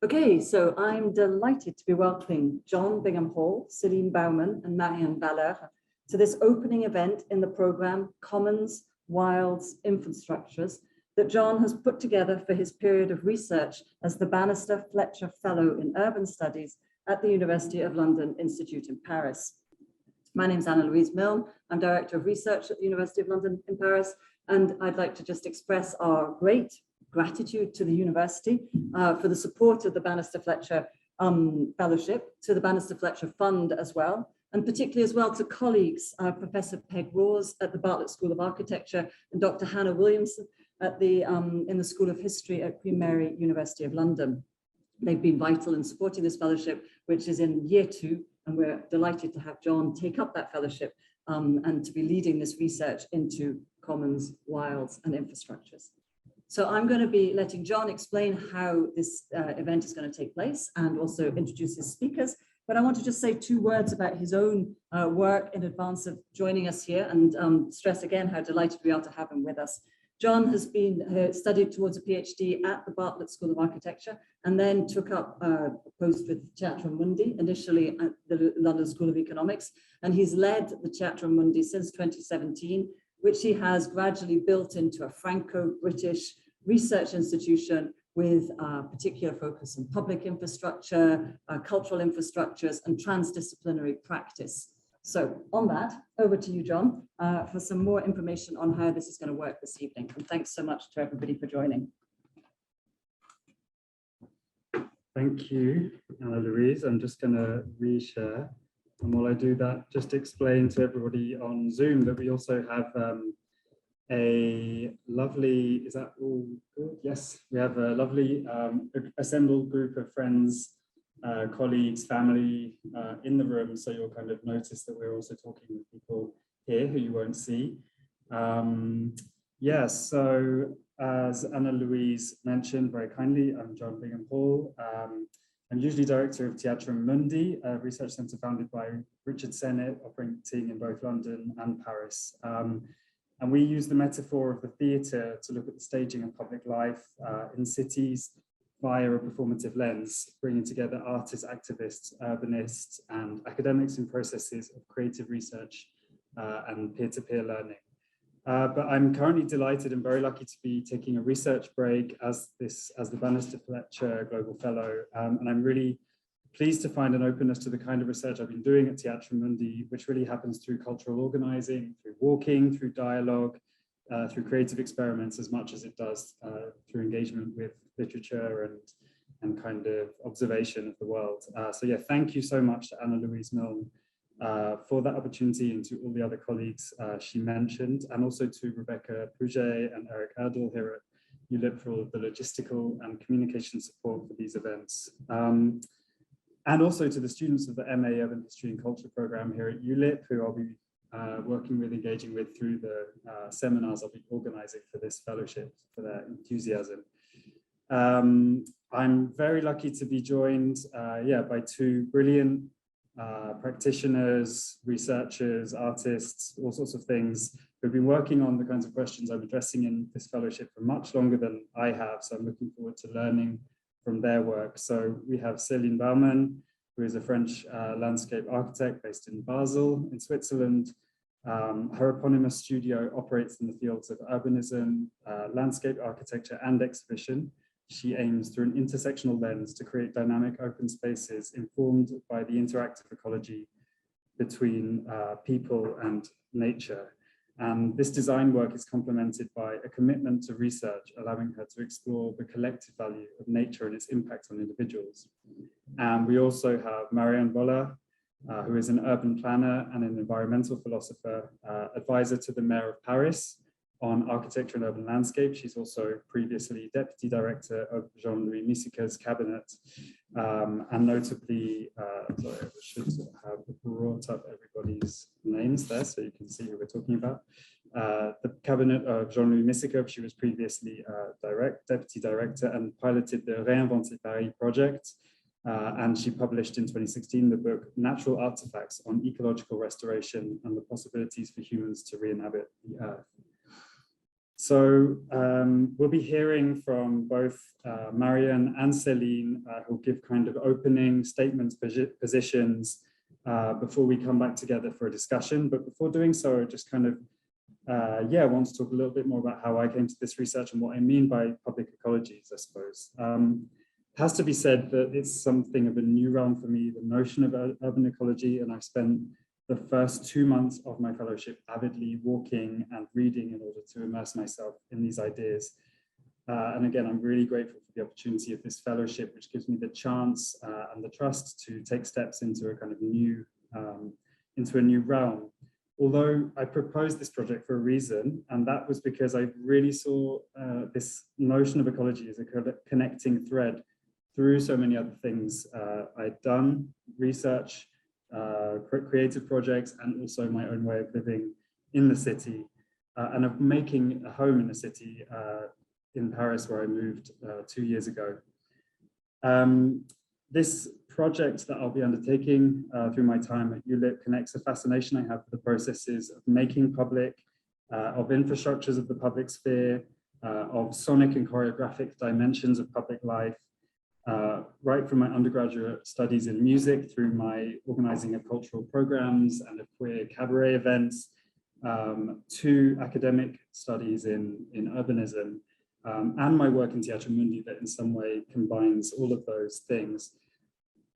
Okay, so I'm delighted to be welcoming John Bingham-Hall, Celine Bellman, and Marianne Valeur to this opening event in the program Commons, Wilds, Infrastructures that John has put together for his period of research as the Banister Fletcher Fellow in Urban Studies at the University of London Institute in Paris. My name is Anna-Louise Milne. I'm Director of Research at the University of London in Paris, and I'd like to just express our great gratitude to the university for the support of the Banister Fletcher Fellowship, to the Banister Fletcher Fund as well, and particularly as well to colleagues, Professor Peg Rawes at the Bartlett School of Architecture and Dr. Hannah Williamson at in the School of History at Queen Mary University of London. They've been vital in supporting this fellowship, which is in year 2, and we're delighted to have John take up that fellowship and to be leading this research into commons, wilds, and infrastructures. So I'm going to be letting John explain how this event is going to take place and also introduce his speakers. But I want to just say 2 words about his own work in advance of joining us here and stress again how delighted we are to have him with us. John has been studied towards a PhD at the Bartlett School of Architecture and then took up a post with Teatrum Mundi, initially at the London School of Economics. And he's led the Teatrum Mundi since 2017, which he has gradually built into a Franco-British research institution with a particular focus on public infrastructure, cultural infrastructures, and transdisciplinary practice. So on that, over to you, John, for some more information on how this is going to work this evening. And thanks so much to everybody for joining. Thank you, Anna-Louise. I'm just going to reshare. And while I do that, just explain to everybody on Zoom that we also have a lovely, is that all good? Yes, we have a lovely assembled group of friends, colleagues, family in the room. So you'll kind of notice that we're also talking with people here who you won't see. Yes, so as Anna-Louise mentioned very kindly, I'm John Bingham-Hall. I'm usually director of Teatrum Mundi, a research centre founded by Richard Sennett, operating in both London and Paris. And we use the metaphor of the theatre to look at the staging of public life in cities via a performative lens, bringing together artists, activists, urbanists, and academics in processes of creative research and peer-to-peer learning. But I'm currently delighted and very lucky to be taking a research break as the Banister Fletcher Global Fellow, and I'm really pleased to find an openness to the kind of research I've been doing at Teatrum Mundi, which really happens through cultural organizing, through walking, through dialogue, through creative experiments, as much as it does through engagement with literature and kind of observation of the world. So yeah, thank you so much to Anna-Louise Milne for that opportunity, and to all the other colleagues she mentioned, and also to Rebecca Pouget and Eric Erdl here at ULIP for all of the logistical and communication support for these events. And also to the students of the MA Urban History and Culture program here at ULIP, who I'll be working with, engaging with through the seminars I'll be organizing for this fellowship, for their enthusiasm. I'm very lucky to be joined by 2 brilliant practitioners, researchers, artists, all sorts of things, who've been working on the kinds of questions I'm addressing in this fellowship for much longer than I have. So I'm looking forward to learning from their work. So we have Celine Bellman, who is a French landscape architect based in Basel in Switzerland. Her eponymous studio operates in the fields of urbanism, landscape architecture, and exhibition. She aims through an intersectional lens to create dynamic open spaces informed by the interactive ecology between people and nature. And this design work is complemented by a commitment to research, allowing her to explore the collective value of nature and its impact on individuals. And we also have Marianne Valeur, who is an urban planner and an environmental philosopher, advisor to the Mayor of Paris on architecture and urban landscape. She's also previously deputy director of Jean-Louis Missika's cabinet, and notably, sorry, I should have brought up everybody's names there so you can see who we're talking about. The cabinet of Jean-Louis Missika, she was previously deputy director and piloted the Réinventer Paris project. And she published in 2016 the book Natural Artifacts on Ecological Restoration and the Possibilities for Humans to Re-inhabit the Earth. So we'll be hearing from both Marian and Celine, who'll give kind of opening statements, positions, before we come back together for a discussion. But before doing so, I just kind of, I want to talk a little bit more about how I came to this research and what I mean by public ecologies, I suppose. It has to be said that it's something of a new realm for me, the notion of urban ecology, and I've spent the first 2 months of my fellowship avidly walking and reading in order to immerse myself in these ideas. And again, I'm really grateful for the opportunity of this fellowship, which gives me the chance and the trust to take steps into a kind of new, into a new realm. Although I proposed this project for a reason, and that was because I really saw this notion of ecology as a connecting thread through so many other things I'd done, research, creative projects, and also my own way of living in the city and of making a home in the city in Paris, where I moved 2 years ago. This project that I'll be undertaking through my time at ULIP connects a fascination I have for the processes of making public, of infrastructures of the public sphere, of sonic and choreographic dimensions of public life, right from my undergraduate studies in music through my organizing of cultural programs and of queer cabaret events, to academic studies in urbanism, and my work in Teatro Mundi that in some way combines all of those things.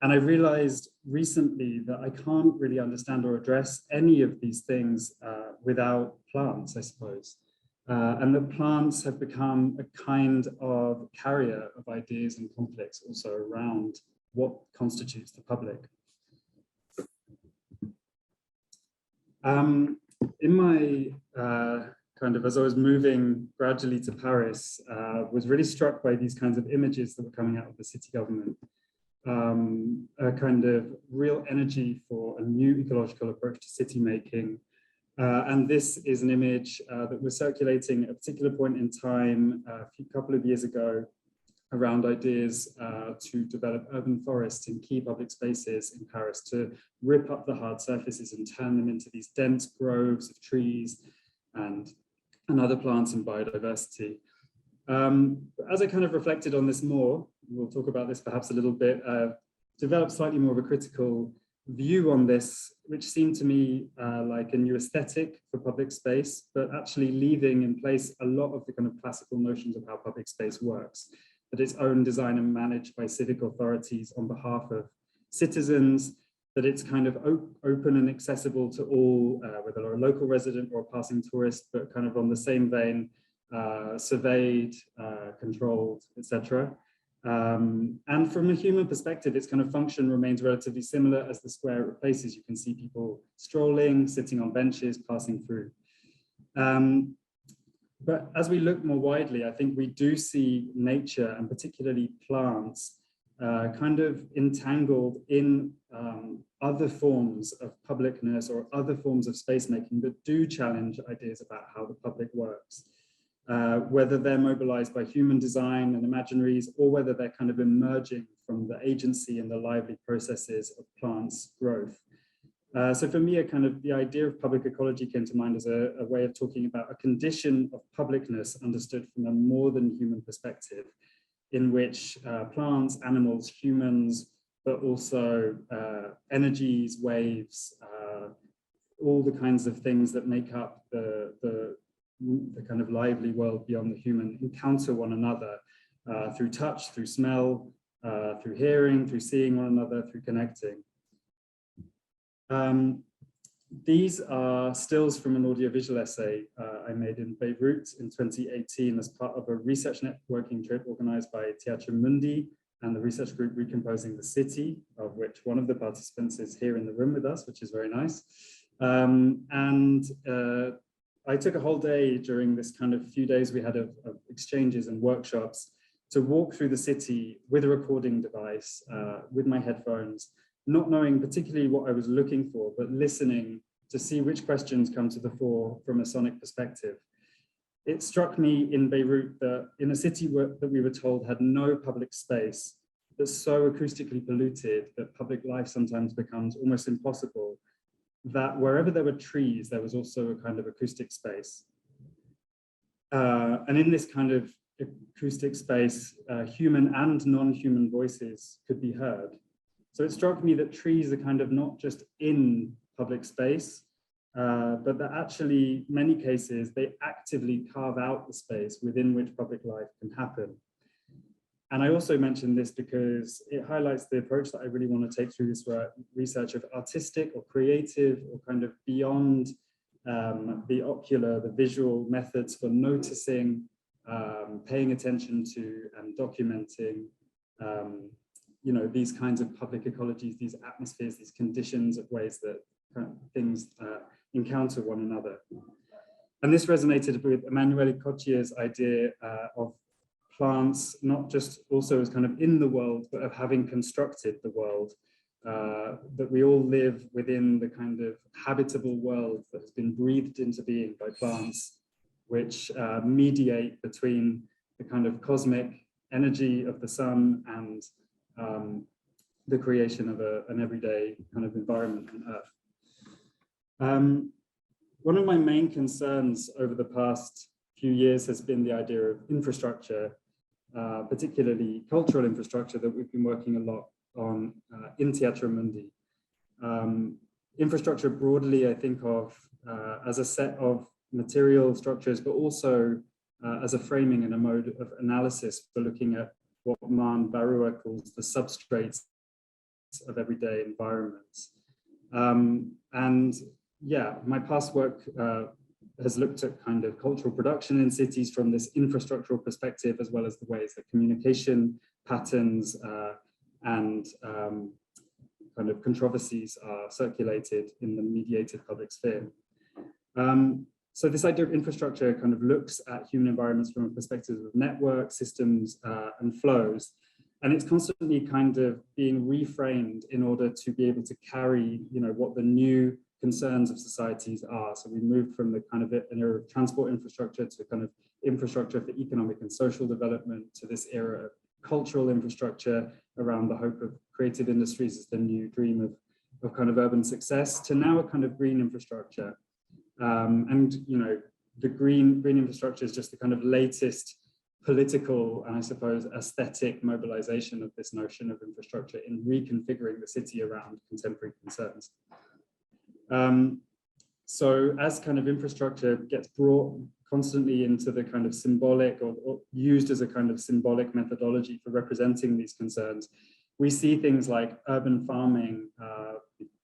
And I realized recently that I can't really understand or address any of these things without plants, I suppose. And that plants have become a kind of carrier of ideas and conflicts also around what constitutes the public. In my as I was moving gradually to Paris, was really struck by these kinds of images that were coming out of the city government. A kind of real energy for a new ecological approach to city making. And this is an image that was circulating at a particular point in time a couple of years ago around ideas to develop urban forests in key public spaces in Paris, to rip up the hard surfaces and turn them into these dense groves of trees and other plants and biodiversity. As I kind of reflected on this more, we'll talk about this perhaps a little bit, developed slightly more of a critical view on this, which seemed to me like a new aesthetic for public space, but actually leaving in place a lot of the kind of classical notions of how public space works, that it's owned, designed and managed by civic authorities on behalf of citizens, that it's kind of open and accessible to all, whether they're a local resident or a passing tourist, but kind of on the same vein, surveyed, controlled, etc. And from a human perspective, its kind of function remains relatively similar as the square it replaces. You can see people strolling, sitting on benches, passing through. But as we look more widely, I think we do see nature, and particularly plants, kind of entangled in other forms of publicness or other forms of space making that do challenge ideas about how the public works. Whether they're mobilized by human design and imaginaries, or whether they're kind of emerging from the agency and the lively processes of plants' growth. So for me, the idea of public ecology came to mind as a way of talking about a condition of publicness understood from a more than human perspective, in which plants, animals, humans, but also energies, waves, all the kinds of things that make up the kind of lively world beyond the human encounter one another through touch, through smell, through hearing, through seeing one another, through connecting. These are stills from an audiovisual essay I made in Beirut in 2018 as part of a research networking trip organized by Teatro Mundi and the research group Recomposing the City, of which one of the participants is here in the room with us, which is very nice. I took a whole day during this kind of few days we had of exchanges and workshops to walk through the city with a recording device, with my headphones, not knowing particularly what I was looking for, but listening to see which questions come to the fore from a sonic perspective. It struck me in Beirut that in a city that we were told had no public space, that's so acoustically polluted that public life sometimes becomes almost impossible, that wherever there were trees, there was also a kind of acoustic space. And in this kind of acoustic space, human and non-human voices could be heard. So it struck me that trees are kind of not just in public space, but that actually, many cases, they actively carve out the space within which public life can happen. And I also mentioned this because it highlights the approach that I really want to take through this research of artistic or creative or kind of beyond the ocular, the visual methods for noticing, paying attention to and documenting, you know, these kinds of public ecologies, these atmospheres, these conditions of ways that things encounter one another. And this resonated with Emanuele Cocchia's idea of plants, not just also as kind of in the world, but of having constructed the world, that we all live within the kind of habitable world that has been breathed into being by plants, which mediate between the kind of cosmic energy of the sun and the creation of an everyday kind of environment on Earth. One of my main concerns over the past few years has been the idea of infrastructure, particularly cultural infrastructure that we've been working a lot on in Teatro Mundi. Infrastructure broadly, I think of as a set of material structures, but also as a framing and a mode of analysis for looking at what Man Barua calls the substrates of everyday environments. And yeah, my past work has looked at kind of cultural production in cities from this infrastructural perspective, as well as the ways that communication patterns and kind of controversies are circulated in the mediated public sphere. So this idea of infrastructure kind of looks at human environments from a perspective of network, systems, and flows. And it's constantly kind of being reframed in order to be able to carry, you know, what the new concerns of societies are. So we moved from the kind of an era of transport infrastructure to kind of infrastructure for economic and social development, to this era of cultural infrastructure around the hope of creative industries as the new dream of kind of urban success, to now a kind of green infrastructure. And, you know, the green infrastructure is just the kind of latest political and, I suppose, aesthetic mobilization of this notion of infrastructure in reconfiguring the city around contemporary concerns. So as kind of infrastructure gets brought constantly into the kind of symbolic or used as a kind of symbolic methodology for representing these concerns, we see things like urban farming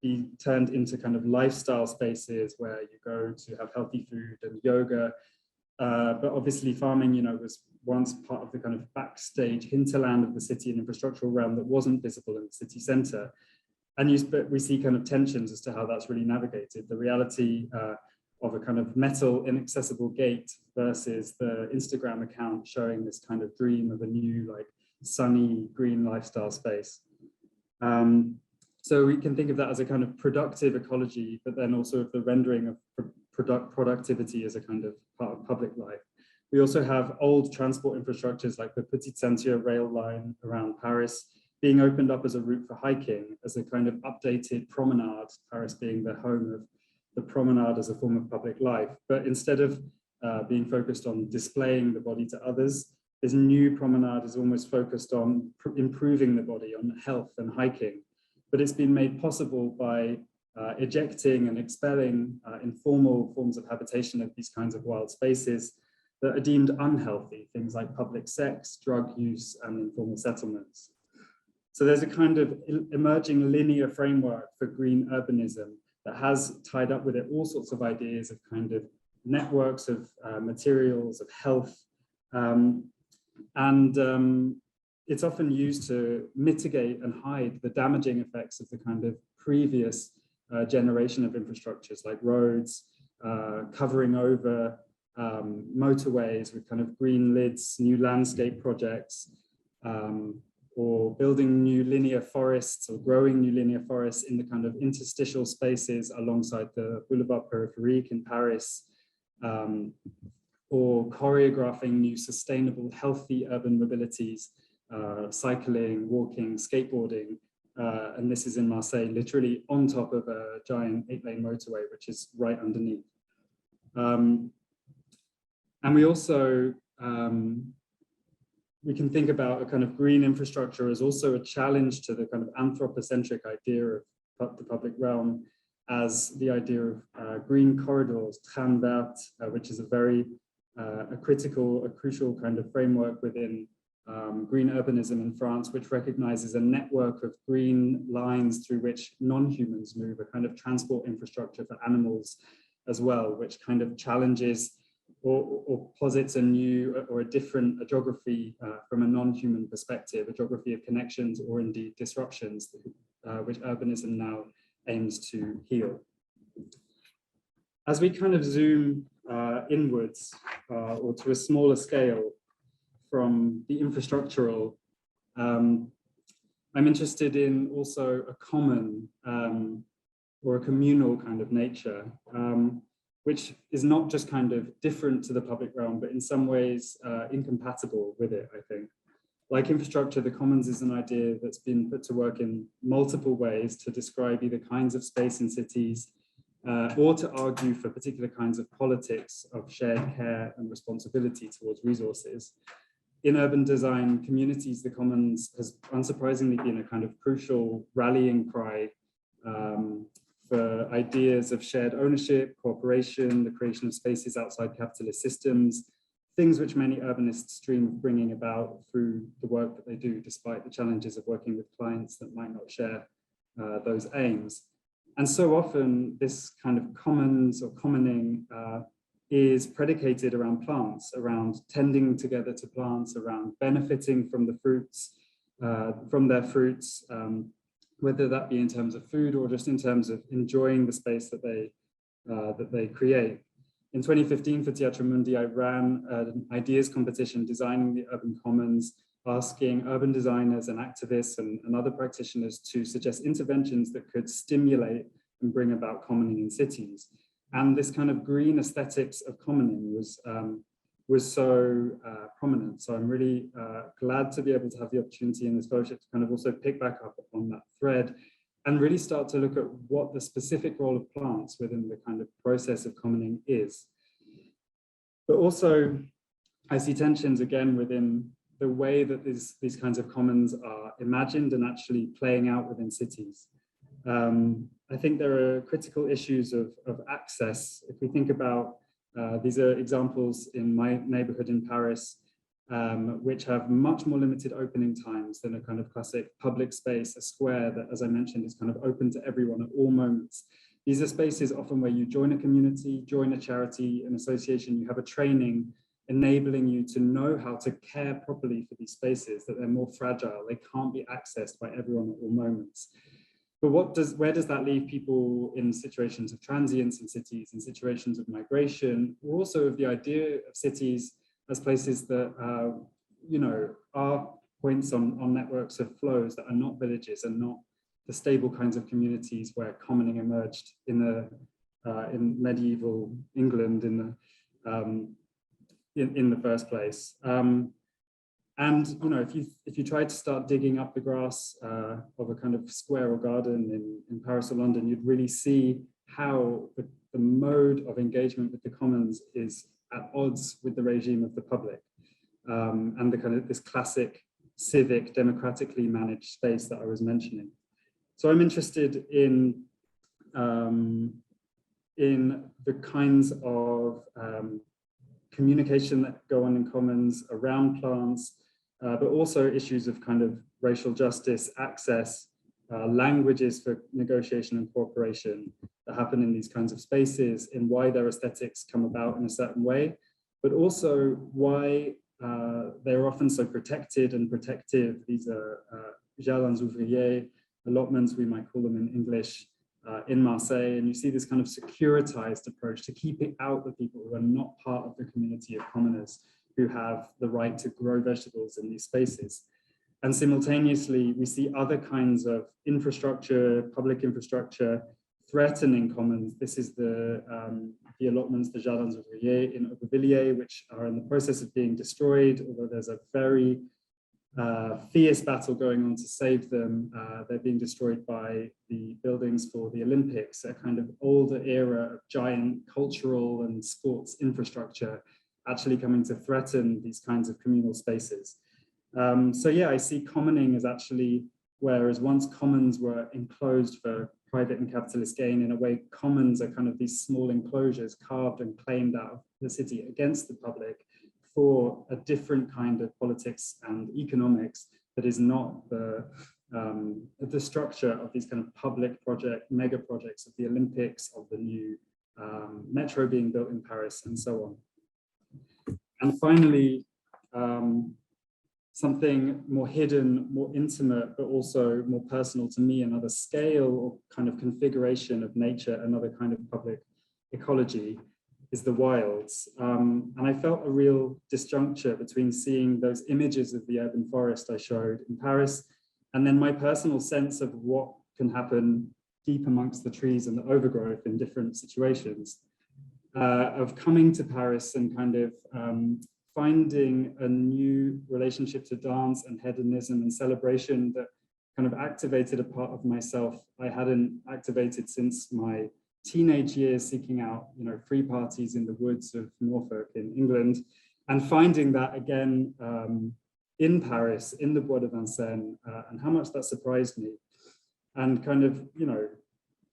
be turned into kind of lifestyle spaces where you go to have healthy food and yoga. But obviously farming, you know, was once part of the kind of backstage hinterland of the city and infrastructural realm that wasn't visible in the city center. And we see kind of tensions as to how that's really navigated. The reality of a kind of metal inaccessible gate versus the Instagram account showing this kind of dream of a new, like, sunny green lifestyle space. So we can think of that as a kind of productive ecology, but then also of the rendering of productivity as a kind of part of public life. We also have old transport infrastructures like the Petite Ceinture rail line around Paris being opened up as a route for hiking, as a kind of updated promenade, Paris being the home of the promenade as a form of public life. But instead of being focused on displaying the body to others, this new promenade is almost focused on improving the body, on health and hiking. But it's been made possible by ejecting and expelling informal forms of habitation of these kinds of wild spaces that are deemed unhealthy, things like public sex, drug use, and informal settlements. So there's a kind of emerging linear framework for green urbanism that has tied up with it all sorts of ideas of kind of networks of materials, of health, it's often used to mitigate and hide the damaging effects of the kind of previous generation of infrastructures like roads, covering over motorways with kind of green lids, new landscape projects, or building new linear forests or growing new linear forests in the kind of interstitial spaces alongside the Boulevard Périphérique in Paris, or choreographing new sustainable, healthy urban mobilities, cycling, walking, skateboarding. And this is in Marseille, literally on top of a giant 8-lane motorway, which is right underneath. And we also, we can think about a kind of green infrastructure as also a challenge to the kind of anthropocentric idea of the public realm, as the idea of green corridors, tram vert, which is a very a crucial kind of framework within green urbanism in France, which recognizes a network of green lines through which non-humans move, a kind of transport infrastructure for animals as well, which kind of challenges or posits a new or a different geography from a non-human perspective, a geography of connections or indeed disruptions, which urbanism now aims to heal. As we kind of zoom inwards or to a smaller scale from the infrastructural, I'm interested in also a common or a communal kind of nature, which is not just kind of different to the public realm, but in some ways incompatible with it, I think. Like infrastructure, the commons is an idea that's been put to work in multiple ways to describe either kinds of space in cities or to argue for particular kinds of politics of shared care and responsibility towards resources. In urban design communities, the commons has unsurprisingly been a kind of crucial rallying cry for ideas of shared ownership, cooperation, the creation of spaces outside capitalist systems, things which many urbanists dream of bringing about through the work that they do, despite the challenges of working with clients that might not share those aims. And so often this kind of commons or commoning is predicated around plants, around tending together to plants, around benefiting from the fruits, from their fruits, whether that be in terms of food or just in terms of enjoying the space that they create. In 2015 for Teatro Mundi, I ran an ideas competition designing the urban commons, asking urban designers and activists and other practitioners to suggest interventions that could stimulate and bring about commoning in cities. And this kind of green aesthetics of commoning was so prominent. So I'm really glad to be able to have the opportunity in this fellowship to kind of also pick back up on that thread and really start to look at what the specific role of plants within the kind of process of commoning is. But also, I see tensions again within the way that these kinds of commons are imagined and actually playing out within cities. I think there are critical issues of access. If we think about, these are examples in my neighborhood in Paris, which have much more limited opening times than a kind of classic public space, a square that, as I mentioned, is kind of open to everyone at all moments. These are spaces often where you join a community, join a charity, an association, you have a training enabling you to know how to care properly for these spaces, that they're more fragile, they can't be accessed by everyone at all moments. But where does that leave people in situations of transience in cities, in situations of migration, or also of the idea of cities as places that, you know, are points on networks of flows that are not villages and not the stable kinds of communities where commoning emerged in medieval England in the first place. And you know, if you try to start digging up the grass of a kind of square or garden in Paris or London, you'd really see how the mode of engagement with the commons is at odds with the regime of the public and the kind of this classic civic, democratically managed space that I was mentioning. So I'm interested in the kinds of communication that go on in commons around plants, but also issues of kind of racial justice, access, languages for negotiation and cooperation that happen in these kinds of spaces, and why their aesthetics come about in a certain way, but also why they're often so protected and protective. These are jardins ouvriers, allotments, we might call them in English, in Marseille, and you see this kind of securitized approach to keeping out the people who are not part of the community of commoners who have the right to grow vegetables in these spaces. And simultaneously, we see other kinds of infrastructure, public infrastructure, threatening commons. This is the allotments, the jardins ouvriers in Aubervilliers, which are in the process of being destroyed, although there's a very fierce battle going on to save them. They're being destroyed by the buildings for the Olympics, a kind of older era of giant cultural and sports infrastructure actually coming to threaten these kinds of communal spaces. So yeah, I see commoning as actually, whereas once commons were enclosed for private and capitalist gain, in a way, commons are kind of these small enclosures carved and claimed out of the city against the public for a different kind of politics and economics that is not the structure of these kind of public mega projects of the Olympics, of the new metro being built in Paris, and so on. And finally, something more hidden, more intimate, but also more personal to me, another scale or kind of configuration of nature, another kind of public ecology, is the wilds. And I felt a real disjuncture between seeing those images of the urban forest I showed in Paris, and then my personal sense of what can happen deep amongst the trees and the overgrowth in different situations, of coming to Paris and kind of finding a new relationship to dance and hedonism and celebration that kind of activated a part of myself I hadn't activated since my teenage years, seeking out, free parties in the woods of Norfolk in England, and finding that again in Paris, in the Bois de Vincennes, and how much that surprised me, and kind of,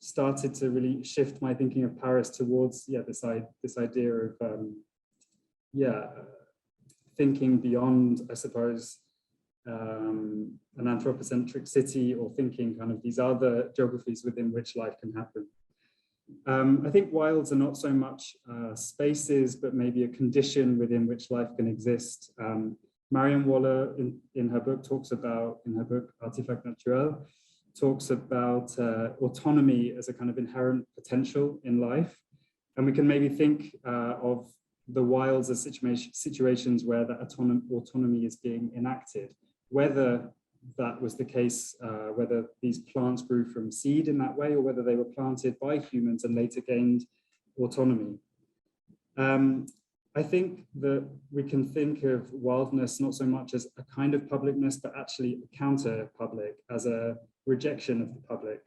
started to really shift my thinking of Paris towards, this idea of, thinking beyond, I suppose, an anthropocentric city, or thinking kind of these other geographies within which life can happen. I think wilds are not so much spaces, but maybe a condition within which life can exist. Marianne Waller, in her book, Artefact Naturel, talks about autonomy as a kind of inherent potential in life. And we can maybe think of the wilds as situations where that autonomy is being enacted, whether that was the case, whether these plants grew from seed in that way, or whether they were planted by humans and later gained autonomy. I think that we can think of wildness not so much as a kind of publicness, but actually a counter-public, as a rejection of the public.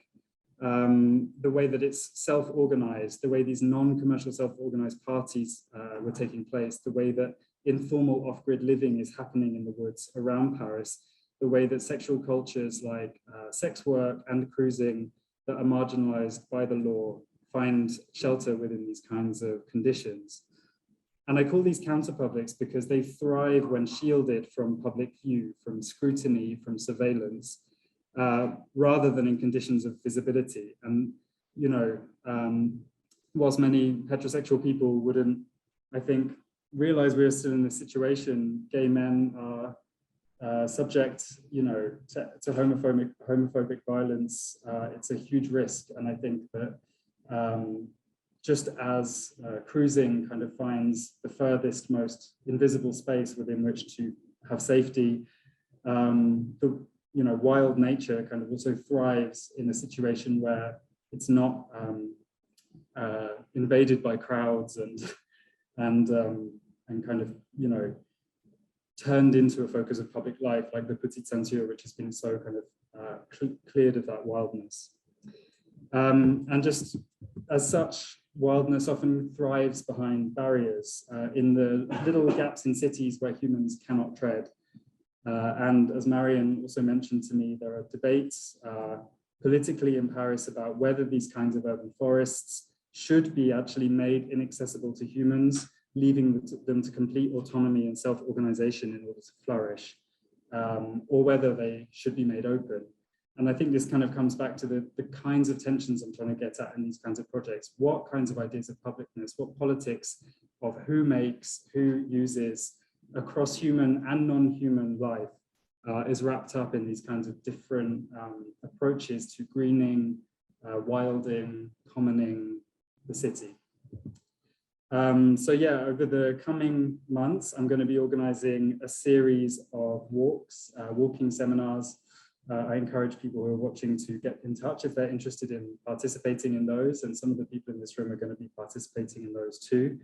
The way that it's self-organized, the way these non-commercial self-organized parties were taking place, the way that informal off-grid living is happening in the woods around Paris, the way that sexual cultures like sex work and cruising that are marginalized by the law find shelter within these kinds of conditions. And I call these counterpublics because they thrive when shielded from public view, from scrutiny, from surveillance, rather than in conditions of visibility. And, whilst many heterosexual people wouldn't, I think, realize we're still in this situation, gay men are subject, to homophobic violence. It's a huge risk. And I think that just as cruising kind of finds the furthest, most invisible space within which to have safety, the wild nature kind of also thrives in a situation where it's not invaded by crowds and kind of turned into a focus of public life, like the Petite Ceinture, which has been so kind of cleared of that wildness. And just as such, wildness often thrives behind barriers in the little gaps in cities where humans cannot tread. And as Marianne also mentioned to me, there are debates politically in Paris about whether these kinds of urban forests should be actually made inaccessible to humans, leaving them to complete autonomy and self-organization in order to flourish, or whether they should be made open. And I think this kind of comes back to the kinds of tensions I'm trying to get at in these kinds of projects. What kinds of ideas of publicness, what politics of who makes, who uses across human and non-human life is wrapped up in these kinds of different approaches to greening, wilding, commoning the city. So yeah, over the coming months, I'm going to be organizing a series of walks, walking seminars. I encourage people who are watching to get in touch if they're interested in participating in those, and some of the people in this room are going to be participating in those too.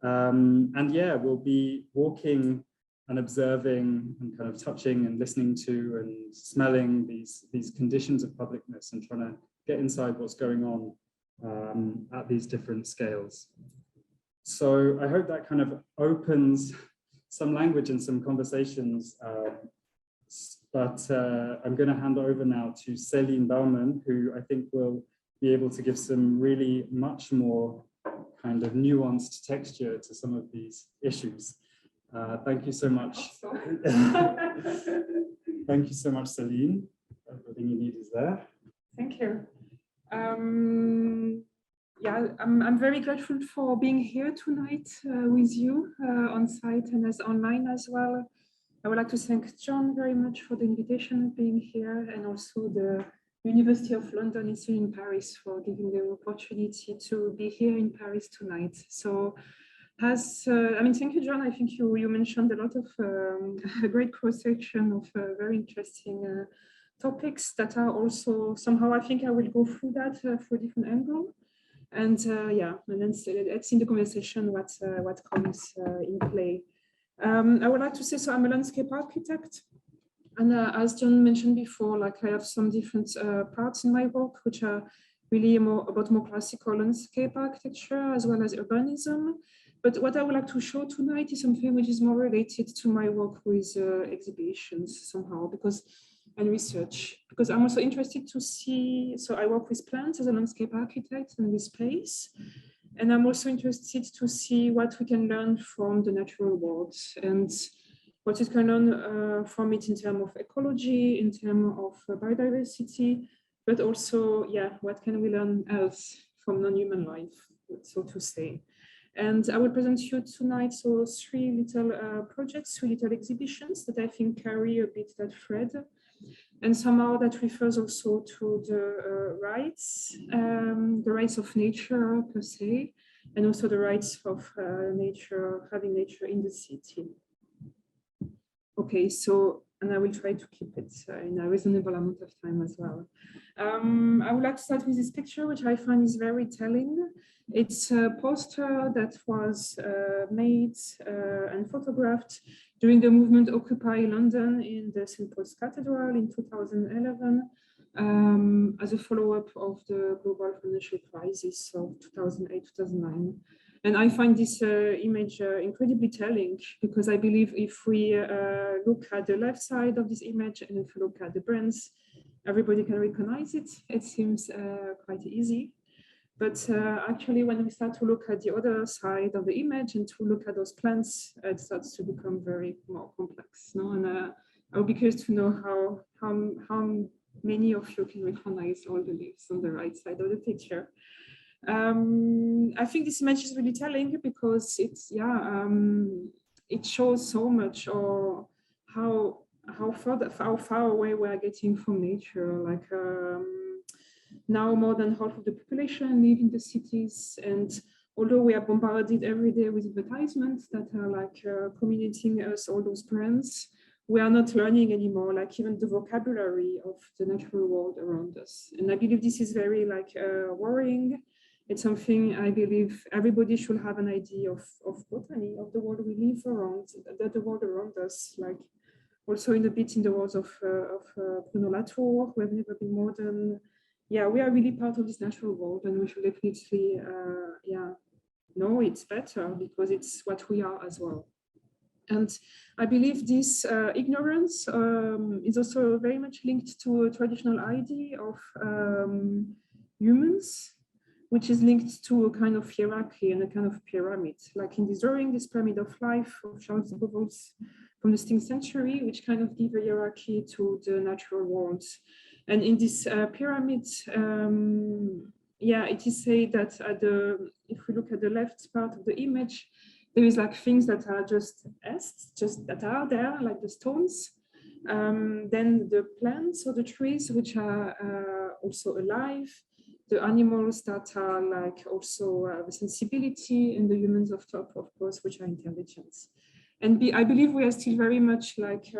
And yeah, we'll be walking and observing and kind of touching and listening to and smelling these conditions of publicness and trying to get inside what's going on at these different scales. So I hope that kind of opens some language and some conversations. But I'm going to hand over now to Celine Bellman, who I think will be able to give some really much more kind of nuanced texture to some of these issues. Thank you so much. Thank you so much, Celine. Everything you need is there. Thank you. Yeah, I'm very grateful for being here tonight with you on site and as online as well. I would like to thank John very much for the invitation of being here, and also the University of London in Paris for giving the opportunity to be here in Paris tonight. So thank you, John. I think you mentioned a lot of a great cross-section of very interesting topics that are also somehow, I think I will go through that through a different angle. And yeah, and then let's see in the conversation what comes in play. I would like to say, so I'm a landscape architect. And as John mentioned before, like I have some different parts in my work, which are really about more classical landscape architecture as well as urbanism. But what I would like to show tonight is something which is more related to my work with exhibitions somehow, and research, because I'm also interested to see, so I work with plants as a landscape architect and with space. And I'm also interested to see what we can learn from the natural world and what it can learn from it in terms of ecology, in terms of biodiversity, but also, yeah, what can we learn else from non-human life, so to say. And I will present you tonight, so three little projects, three little exhibitions that I think carry a bit that thread. And somehow that refers also to the rights of nature per se, and also the rights of nature, having nature in the city. Okay, so, and I will try to keep it in a reasonable amount of time as well. I would like to start with this picture, which I find is very telling. It's a poster that was made and photographed during the movement Occupy London in the St. Paul's Cathedral in 2011, as a follow-up of the global financial crisis of 2008-2009. And I find this image incredibly telling, because I believe if we look at the left side of this image and if we look at the brands, everybody can recognize it. It seems quite easy. But actually, when we start to look at the other side of the image and to look at those plants, it starts to become very more complex. No? And I would be curious to know how many of you can recognize all the leaves on the right side of the picture. I think this image is really telling because it's, yeah, it shows so much, or how far away we are getting from nature. Like now more than half of the population live in the cities, and although we are bombarded every day with advertisements that are like communicating us all those brands, we are not learning anymore, like even the vocabulary of the natural world around us. And I believe this is very like worrying. It's something I believe everybody should have an idea of botany, of the world we live around, the world around us, like also in the words of Bruno Latour, who have never been more than, yeah, we are really part of this natural world, and we should definitely, yeah, know it's better because it's what we are as well. And I believe this ignorance is also very much linked to a traditional idea of humans, which is linked to a kind of hierarchy and a kind of pyramid. Like in this drawing, this pyramid of life of Charles de Beauvois from the 16th century, which kind of give a hierarchy to the natural world. And in this pyramid, yeah, it is said that if we look at the left part of the image, there is like things that are just that are there, like the stones. Then the plants or the trees, which are also alive. The animals that are like also the sensibility, and the humans of top, of course, which are intelligence. And I believe we are still very much like,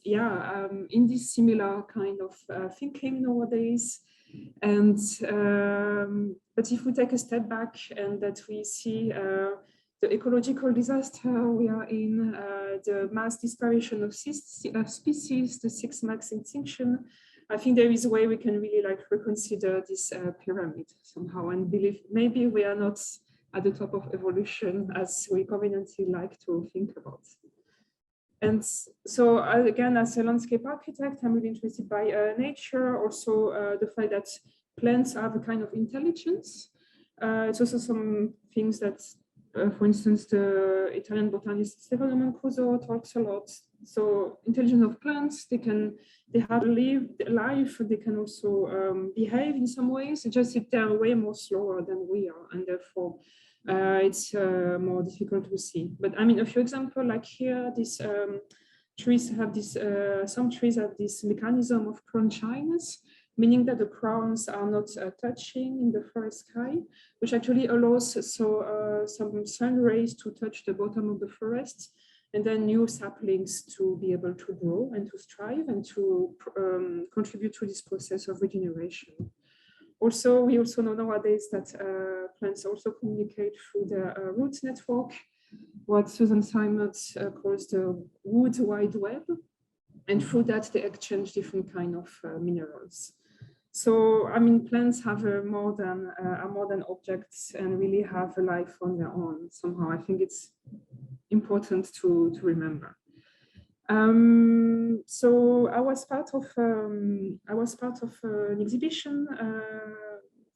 in this similar kind of thinking nowadays. And, but if we take a step back and that we see the ecological disaster we are in, the mass disparition of species, the 6 mass extinction, I think there is a way we can really like reconsider this pyramid somehow and believe maybe we are not at the top of evolution, as we conveniently like to think about. And so again, as a landscape architect, I'm really interested by nature, also the fact that plants have a kind of intelligence. It's also some things that, for instance, the Italian botanist Stefano Mancuso talks a lot. So intelligence of plants, they have lived life, they can also behave in some ways. It's just that they're way more slower than we are, and therefore it's more difficult to see. But I mean, a few examples, like here, these trees have this, some trees have this mechanism of crown shyness, meaning that the crowns are not touching in the forest sky, which actually allows some sun rays to touch the bottom of the forest, and then new saplings to be able to grow and to thrive and to contribute to this process of regeneration. Also, we also know nowadays that plants also communicate through the root network, what Susan Simons calls the wood wide web, and through that they exchange different kind of minerals. So, I mean, plants have are more than objects and really have a life on their own. Somehow, I think it's important to remember. So I was part of an exhibition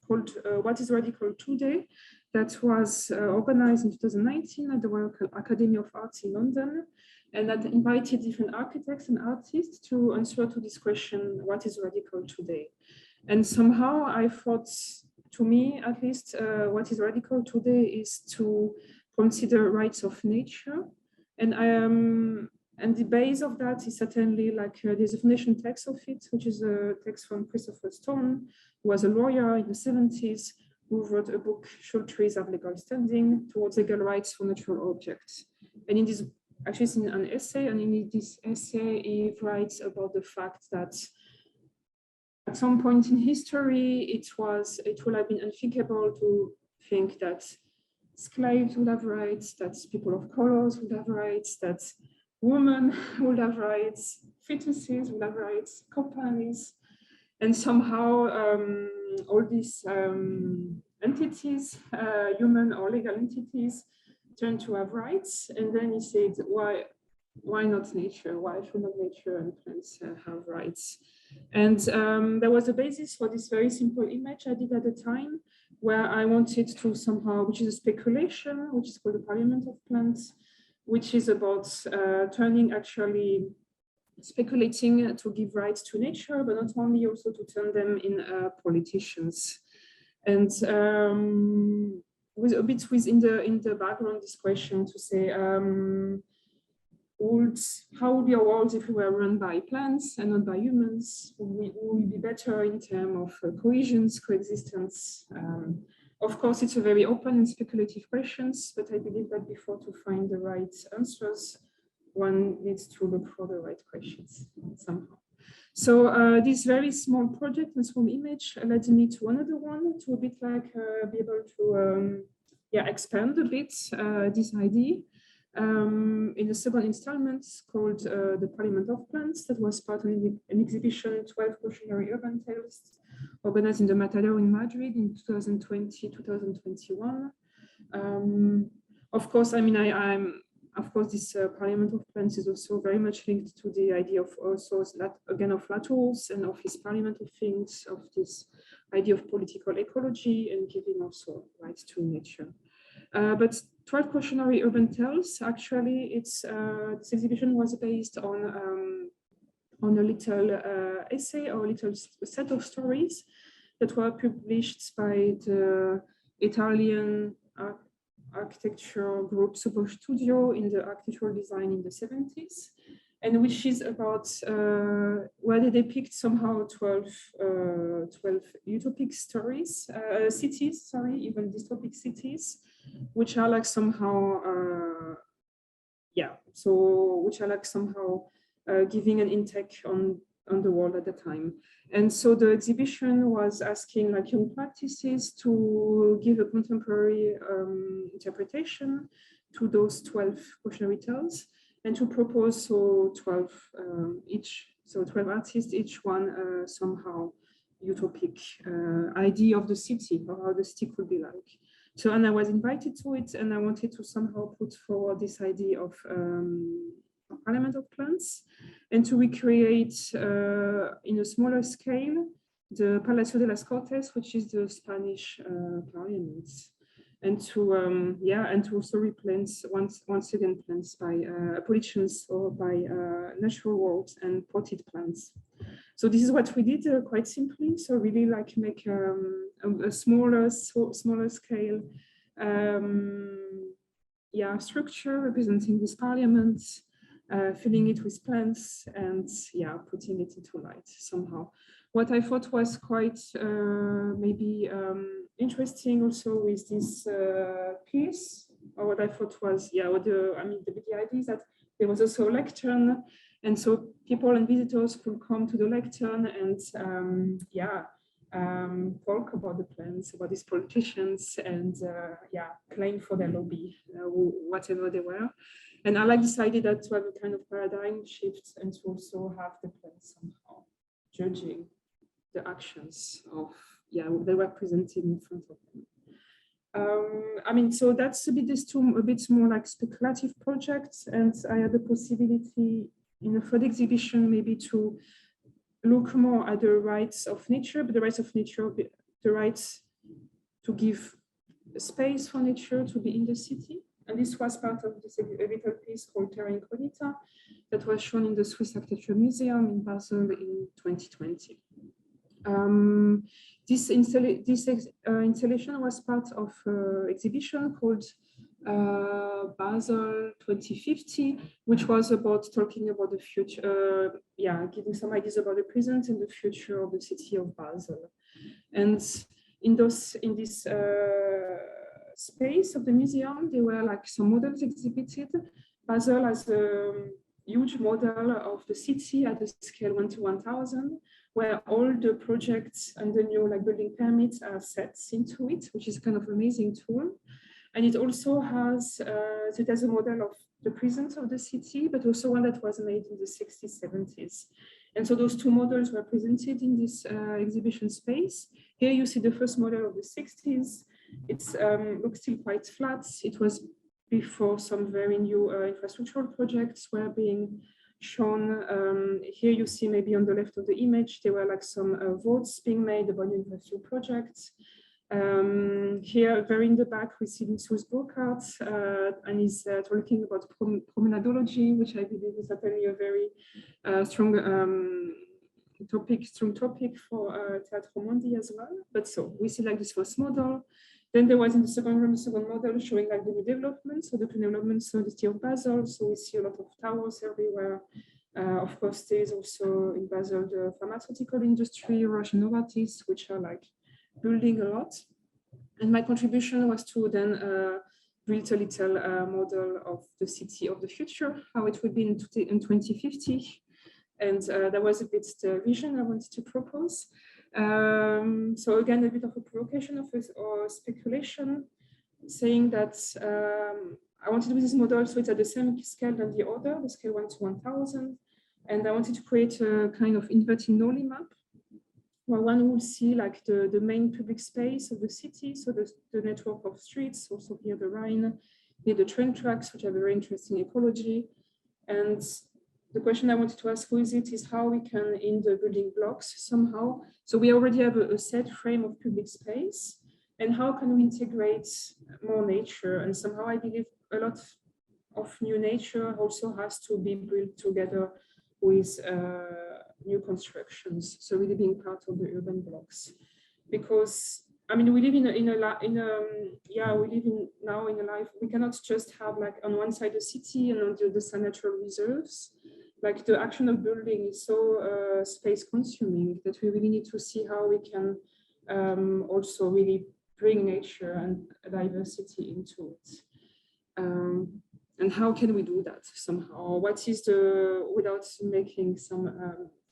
called "What is Radical Today?" that was organized in 2019 at the Royal Academy of Arts in London, and that invited different architects and artists to answer to this question: what is radical today? And somehow I thought, to me at least, what is radical today is to consider rights of nature, and the base of that is certainly like there's a foundation text of it, which is a text from Christopher Stone, who was a lawyer in the 70s, who wrote a book, Should Trees Have Legal Standing? Towards Legal Rights for Natural Objects. And in this, actually it's in an essay, and in this essay, he writes about the fact that at some point in history, it would have been unthinkable to think that slaves would have rights, that people of colors would have rights, that women would have rights, fetuses would have rights, companies, and somehow all these entities, human or legal entities, turn to have rights. And then he said, why not nature? Why should not nature and plants have rights? And there was a basis for this very simple image I did at the time, where I wanted to somehow, which is a speculation, which is called the Parliament of Plants, which is about speculating to give rights to nature, but not only, also to turn them in politicians. And with a bit in the background, this question to say, how would be our world if we were run by plants and not by humans? Would we be better in terms of cohesion, coexistence? Of course, it's a very open and speculative questions, but I believe that before to find the right answers, one needs to look for the right questions somehow. So this very small project and small image led me to another one, to a bit like be able to expand a bit this idea. In the second installment called the Parliament of Plants, that was part of an exhibition, 12 cautionary urban tales, organized in the Matador in Madrid in 2020-2021. Of course, I mean, of course, this Parliament of Plants is also very much linked to the idea of also, again, of Latour's and of his Parliament of Things, of this idea of political ecology and giving also rights to nature. But 12 cautionary urban tales, actually, this exhibition was based on a little essay or a little set of stories that were published by the Italian architecture group Super Studio in the architectural design in the 70s, and which is about where they depict somehow 12 utopic cities, even dystopic cities, which are like somehow, giving an intake on the world at the time. And so the exhibition was asking like young practices to give a contemporary interpretation to those 12 cautionary tales, and to propose 12 artists, each one somehow utopic idea of the city, or how the city could be like. So, and I was invited to it, and I wanted to somehow put forward this idea of parliament of plants and to recreate in a smaller scale the Palacio de las Cortes, which is the Spanish parliament, and to and to also replant once again plants by politicians or by natural worlds and potted plants. So this is what we did quite simply. So really like make a smaller scale structure representing this parliament, filling it with plants and putting it into light somehow. What I thought was quite maybe interesting also with this piece, or what I thought was the idea is that there was also a lectern, and so people and visitors could come to the lectern and talk about the plants, about these politicians, and claim for their lobby, whatever they were. And I decided that to have a kind of paradigm shift and to also have the plants somehow judging the actions of they were presented in front of them. So that's a bit more like speculative projects, and I had the possibility in a third exhibition maybe to look more at the rights of nature, but the rights of nature, the rights to give space for nature to be in the city. And this was part of this little piece called Terra Incognita that was shown in the Swiss Architecture Museum in Basel in 2020. This installation was part of an exhibition called Basel 2050, which was about talking about the future, giving some ideas about the present and the future of the city of Basel. And in this space of the museum, there were like some models exhibited. Basel has a huge model of the city at the scale 1 to 1,000, where all the projects and the new building permits are set into it, which is kind of amazing tool. And it also has, it has a model of the present of the city, but also one that was made in the 60s, 70s. And so those two models were presented in this exhibition space. Here you see the first model of the 60s. It looks still quite flat. It was before some very new infrastructural projects were being shown. Here you see maybe on the left of the image, there were like some votes being made about infrastructure projects. Here, very in the back, we see Swiss Burkhardt, and he's talking about promenadology, which I believe is certainly a very strong topic for Teatro Mondi as well. But so we see like this first model. Then there was in the second room, the second model showing like the new development, so the development of the city of Basel. So we see a lot of towers everywhere. Of course, there is also in Basel the pharmaceutical industry, Roche and Novartis, which are like building a lot. And my contribution was to then build a little model of the city of the future, how it would be in 2050. And that was a bit the vision I wanted to propose. So again, a bit of a provocation or speculation, saying that I wanted to do this model so it's at the same scale than the other, the scale 1 to 1,000. And I wanted to create a kind of inverting Nolly map, where one will see like the main public space of the city, so the network of streets, also here the Rhine, here the train tracks, which have a very interesting ecology. And the question I wanted to ask, who is it, is how we can, in the building blocks somehow, so we already have a set frame of public space, and how can we integrate more nature? And somehow I believe a lot of new nature also has to be built together with new constructions, so really being part of the urban blocks. Because I mean, we live now in a life, we cannot just have like on one side a city and on the other side natural reserves. Like the action of building is so space consuming that we really need to see how we can also really bring nature and diversity into it. And how can we do that somehow? What is without making some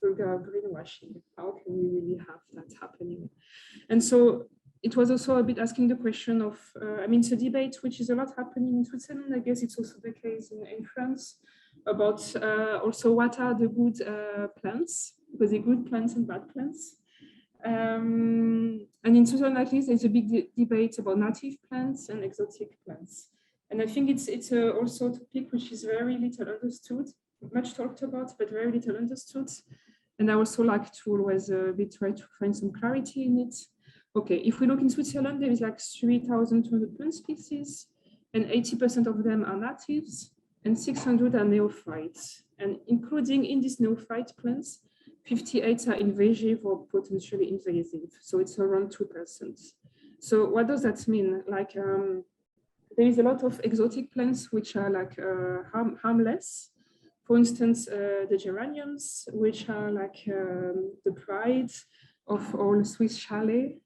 vulgar greenwashing, how can we really have that happening? And so it was also a bit asking the question of, I mean, it's a debate which is a lot happening in Switzerland. I guess it's also the case in France about also what are the good plants, because the good plants and bad plants. And in Switzerland, at least, there's a big debate about native plants and exotic plants. And I think it's also a topic which is very little understood, much talked about, but very little understood. And I also like to always try to find some clarity in it. Okay, if we look in Switzerland, there is like 3,200 plant species, and 80% of them are natives, and 600 are neophytes. And including in these neophyte plants, 58 are invasive or potentially invasive. So it's around 2%. So what does that mean? Like there is a lot of exotic plants which are like harmless. For instance, the geraniums, which are like the pride of all Swiss chalet,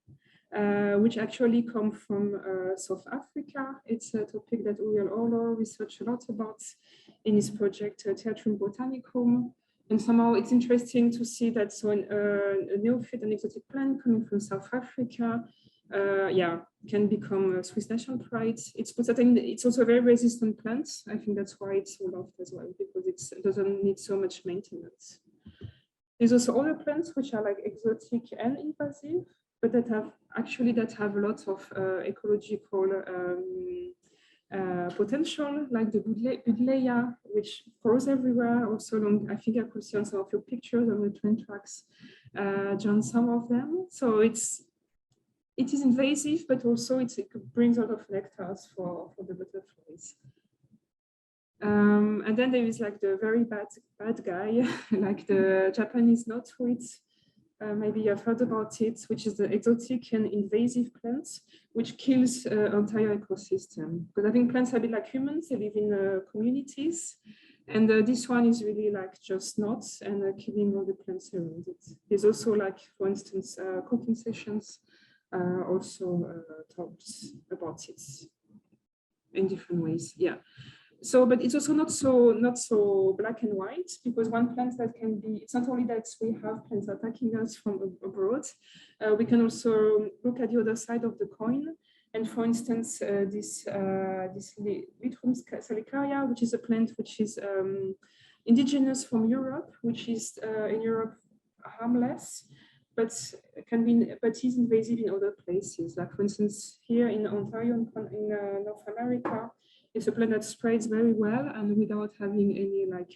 which actually come from South Africa. It's a topic that Uriel Orlo researched a lot about in his project, Theatrum Botanicum. And somehow it's interesting to see that so a neophyte and exotic plant coming from South Africa, can become a Swiss national pride. It's also a very resistant plant. I think that's why it's so loved as well, because it doesn't need so much maintenance. There's also other plants which are like exotic and invasive, but that have a lot of ecological potential, like the Buddleia, which grows everywhere. Also along, I think I could see on some of your pictures on the train tracks, John, some of them. So it is invasive, but also it brings a lot of nectars for the butterflies. And then there is like the very bad guy, like the Japanese knotweed. Maybe you've heard about it, which is the exotic and invasive plants, which kills entire ecosystem. Because I think plants are a bit like humans, they live in communities. And this one is really like just knots and killing all the plants around it. There's also like, for instance, cooking sessions also talked about it in different ways. Yeah. So, but it's also not so black and white, because one plant that can be, it's not only that we have plants attacking us from abroad, we can also look at the other side of the coin. And for instance, this Lythrum salicaria, which is a plant which is indigenous from Europe, which is in Europe harmless, but is invasive in other places. Like for instance, here in Ontario, in North America, it's a plant that spreads very well and without having any like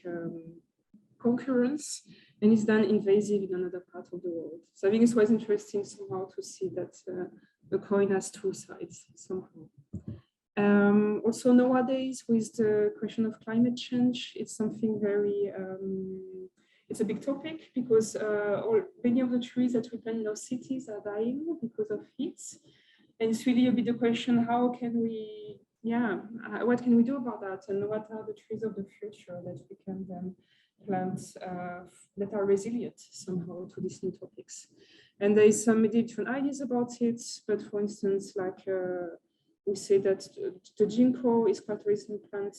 concurrence, and it's then invasive in another part of the world. So I think it was interesting somehow to see that the coin has two sides somehow. Also nowadays, with the question of climate change, it's something very, it's a big topic, because many of the trees that we plant in our cities are dying because of heat. And it's really a bit the question, how can we, what can we do about that? And what are the trees of the future that we can then plant that are resilient somehow to these new topics? And there is some different ideas about it, but for instance, like we say that the ginkgo is quite a recent plant,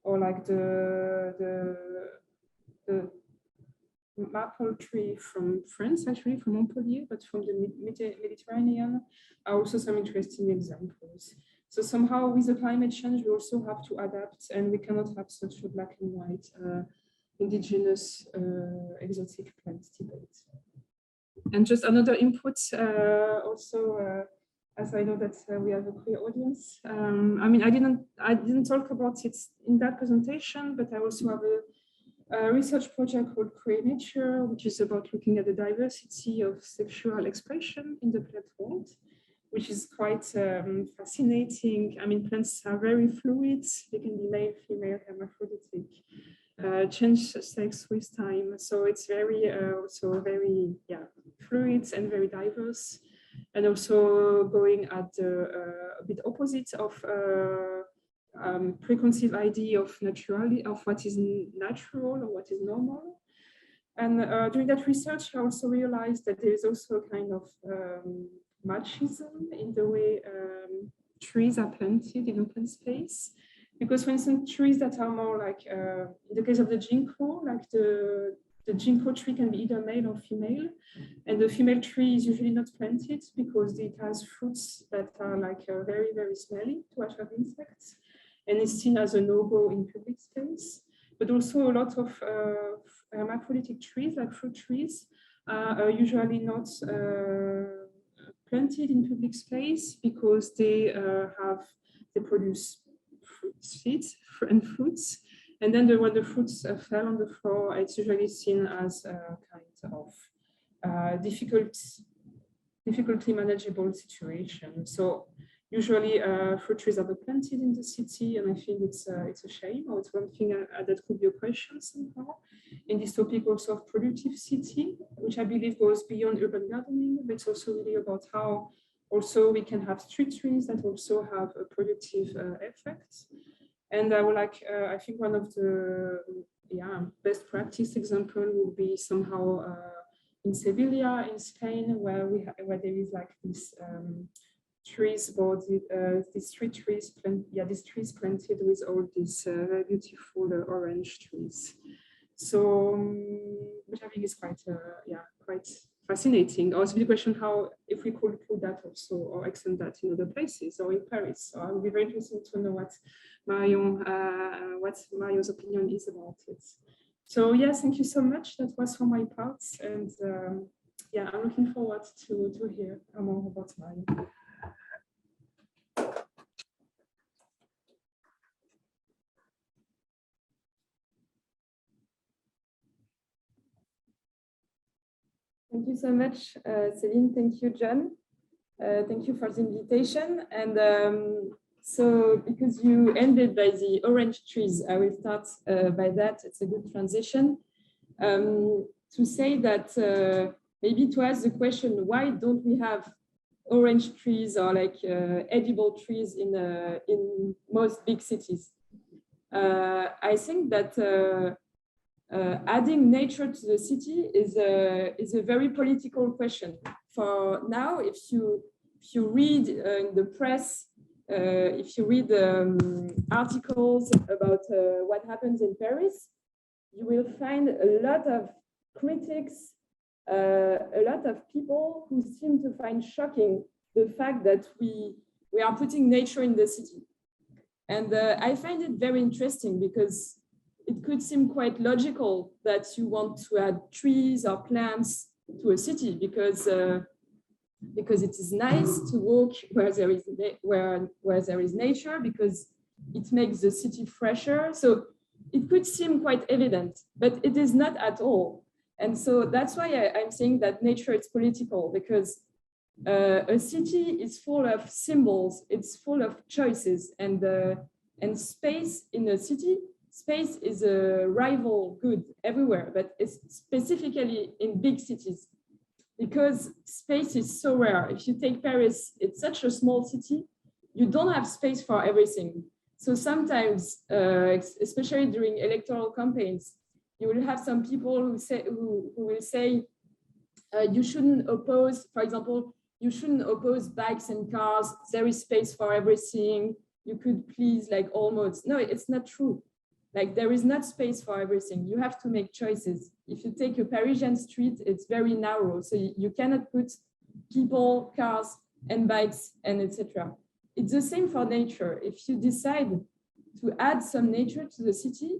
or like the maple tree from France, actually from Montpellier, but from the Mediterranean, are also some interesting examples. So somehow with the climate change, we also have to adapt, and we cannot have such a black and white indigenous exotic plants debate. And just another input also, as I know that we have a queer audience. I mean, I didn't talk about it in that presentation, but I also have a research project called Queer Nature, which is about looking at the diversity of sexual expression in the plant world, which is quite fascinating. I mean, plants are very fluid. They can be male, female, hermaphroditic, change sex with time. So it's very, also very, fluid and very diverse. And also going at a bit opposite of preconceived idea of what is natural or what is normal. And during that research, I also realized that there is also a kind of machism in the way trees are planted in open space. Because, for instance, trees that are more like, in the case of the ginkgo, like the ginkgo tree can be either male or female. And the female tree is usually not planted because it has fruits that are like very, very smelly to attract insects. And it's seen as a no-go in public space. But also a lot of hermaphroditic trees, like fruit trees, are usually not planted in public space because they produce seeds and fruits. And then when the fruits fell on the floor, it's usually seen as a kind of difficultly manageable situation. So usually fruit trees are planted in the city, and I think it's a shame, or it's one thing that could be a question somehow in this topic also of productive city, which I believe goes beyond urban gardening, but it's also really about how also we can have street trees that also have a productive effect. And I would like, I think one of the best practice example would be somehow in Sevilla, in Spain, where there is like this trees, these street trees, these trees planted with all these very beautiful orange trees. So, which I think is quite fascinating. Also, the question how if we could put that also or extend that in other places or in Paris. So, it would be very interesting to know what Mario's opinion is about it. So, yes, thank you so much. That was for my part, and I'm looking forward to hear more about Mario. Thank you so much, Celine. Thank you, John. Thank you for the invitation. And so because you ended by the orange trees, I will start by that. It's a good transition. To say that maybe to ask the question, why don't we have orange trees or like edible trees in most big cities? I think that adding nature to the city is a very political question. For now, if you read in the press, if you read articles about what happens in Paris, you will find a lot of critics, a lot of people who seem to find shocking the fact that we are putting nature in the city. And I find it very interesting because it could seem quite logical that you want to add trees or plants to a city because it is nice to walk where there is nature, because it makes the city fresher. So it could seem quite evident, but it is not at all. And so that's why I'm saying that nature is political, because a city is full of symbols, it's full of choices, and space in a city. Space is a rival good everywhere, but it's specifically in big cities because space is so rare. If you take Paris, it's such a small city, you don't have space for everything. So sometimes, especially during electoral campaigns, you will have some people who will say, you shouldn't oppose, for example, you shouldn't oppose bikes and cars. There is space for everything. You could please like almost, no, it's not true. Like there is not space for everything. You have to make choices. If you take a Parisian street, it's very narrow. So you cannot put people, cars, and bikes, and etc. It's the same for nature. If you decide to add some nature to the city,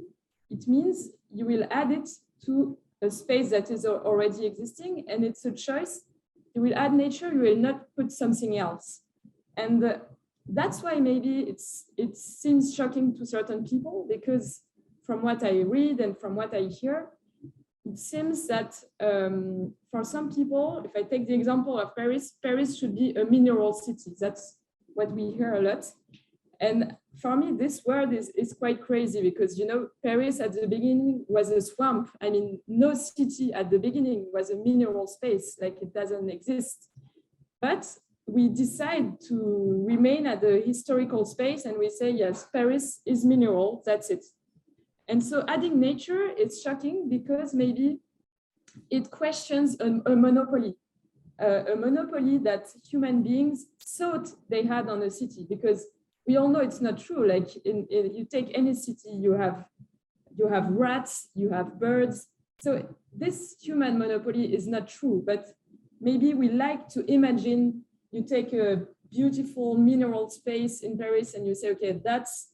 it means you will add it to a space that is already existing, and it's a choice. You will add nature, you will not put something else. And that's why maybe it seems shocking to certain people, because from what I read and from what I hear, it seems that for some people, if I take the example of Paris, Paris should be a mineral city. That's what we hear a lot. And for me, this word is quite crazy because, you know, Paris at the beginning was a swamp. I mean, no city at the beginning was a mineral space, like it doesn't exist. But we decide to remain at the historical space and we say, yes, Paris is mineral, that's it. And so adding nature is shocking because maybe it questions a monopoly that human beings thought they had on a city, because we all know it's not true. Like you take any city, you have rats, you have birds. So this human monopoly is not true, but maybe we like to imagine you take a beautiful mineral space in Paris and you say, okay, that's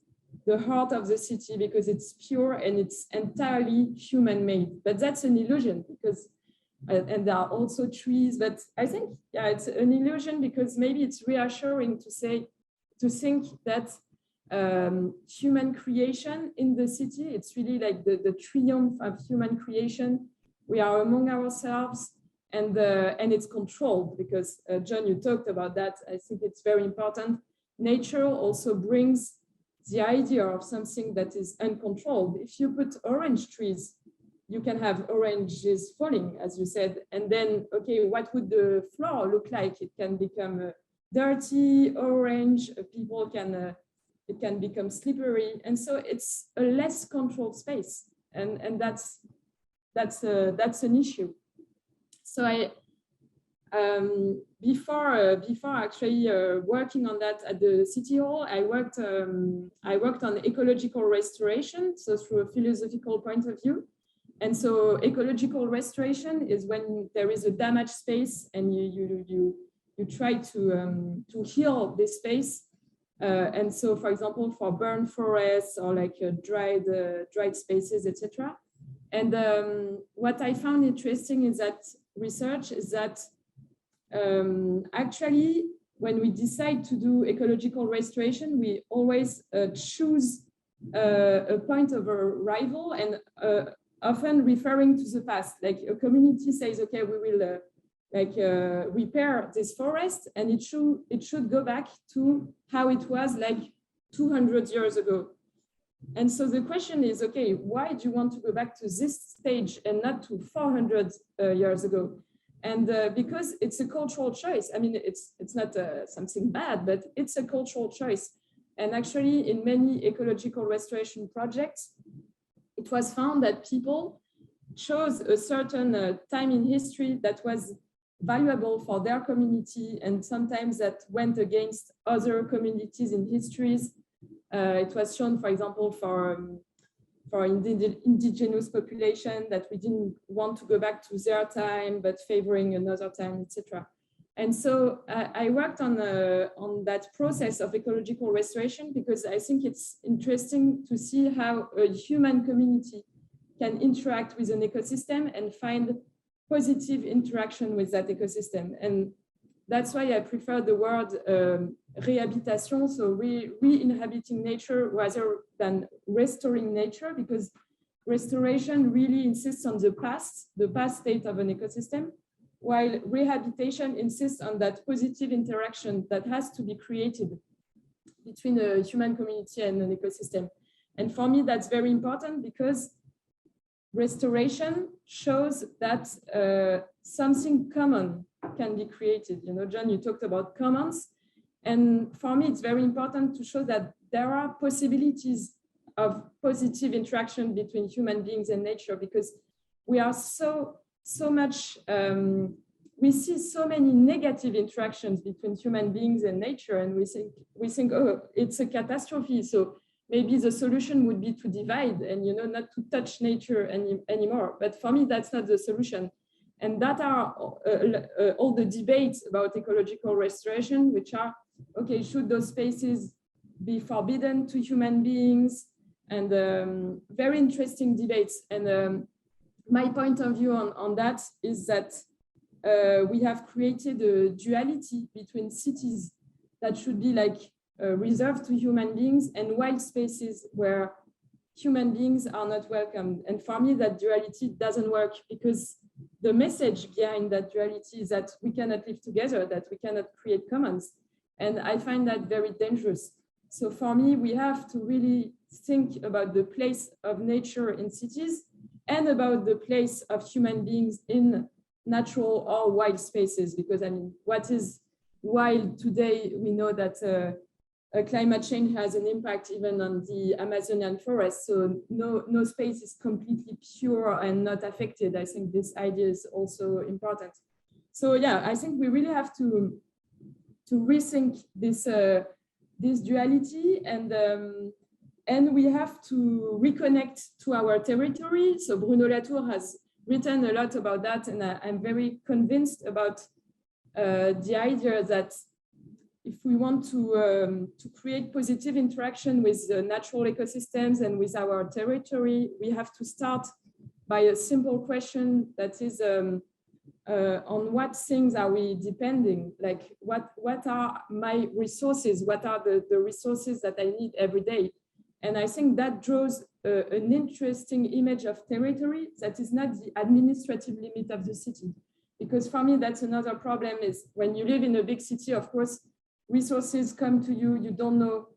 the heart of the city because it's pure and it's entirely human-made. But that's an illusion because and there are also trees, but I think, yeah, it's an illusion because maybe it's reassuring to think that human creation in the city, it's really like the triumph of human creation. We are among ourselves, and it's controlled because John, you talked about that. I think it's very important. Nature also brings the idea of something that is uncontrolled. If you put orange trees, you can have oranges falling, as you said, and then, okay, what would the floor look like? It can become dirty, orange, people can, it can become slippery. And so it's a less controlled space. And that's an issue. So before actually working on that at the City Hall, I worked on ecological restoration, so through a philosophical point of view. And so ecological restoration is when there is a damaged space and you try to heal this space. And so, for example, for burned forests or like dried spaces, etc. And what I found interesting in that research is that actually, when we decide to do ecological restoration, we always choose a point of arrival and often referring to the past. Like a community says, okay, we will repair this forest, and it should go back to how it was like 200 years ago. And so the question is, okay, why do you want to go back to this stage and not to 400 years ago? And because it's a cultural choice. I mean, it's not something bad, but it's a cultural choice. And actually, in many ecological restoration projects, it was found that people chose a certain time in history that was valuable for their community, and sometimes that went against other communities in histories. It was shown, for example, for indigenous population, that we didn't want to go back to their time, but favoring another time, etc. And so I worked on that process of ecological restoration because I think it's interesting to see how a human community can interact with an ecosystem and find positive interaction with that ecosystem. And that's why I prefer the word rehabilitation, so re-inhabiting nature rather than restoring nature, because restoration really insists on the past state of an ecosystem, while rehabilitation insists on that positive interaction that has to be created between a human community and an ecosystem. And for me, that's very important because restoration shows that something common can be created. You know, John, you talked about commons. And for me, it's very important to show that there are possibilities of positive interaction between human beings and nature, because we are so much, we see so many negative interactions between human beings and nature, and we think, oh, it's a catastrophe. So maybe the solution would be to divide and, you know, not to touch nature anymore. But for me, that's not the solution. And that are all the debates about ecological restoration, which are, okay, should those spaces be forbidden to human beings? And very interesting debates. And my point of view on that is that we have created a duality between cities that should be like reserved to human beings and wild spaces where human beings are not welcome. And for me, that duality doesn't work, because the message behind that duality is that we cannot live together, that we cannot create commons. And I find that very dangerous. So for me, we have to really think about the place of nature in cities and about the place of human beings in natural or wild spaces. Because I mean, what is wild today? We know that climate change has an impact even on the Amazonian forest. So no space is completely pure and not affected. I think this idea is also important. So yeah, I think we really have to rethink this duality, and we have to reconnect to our territory. So Bruno Latour has written a lot about that, and I'm very convinced about the idea that if we want to create positive interaction with the natural ecosystems and with our territory, we have to start by a simple question that is, on what things are we depending? Like what are my resources? What are the resources that I need every day? And I think that draws an interesting image of territory that is not the administrative limit of the city. Because for me, that's another problem is when you live in a big city, of course, resources come to you, you don't know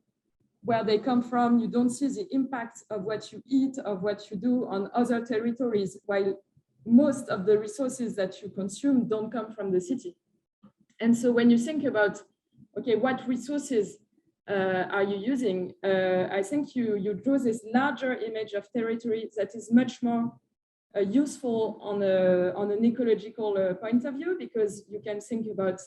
where they come from, you don't see the impact of what you eat, of what you do on other territories, while most of the resources that you consume don't come from the city. And so when you think about, okay, what resources are you using? I think you draw this larger image of territory that is much more useful on an ecological point of view, because you can think about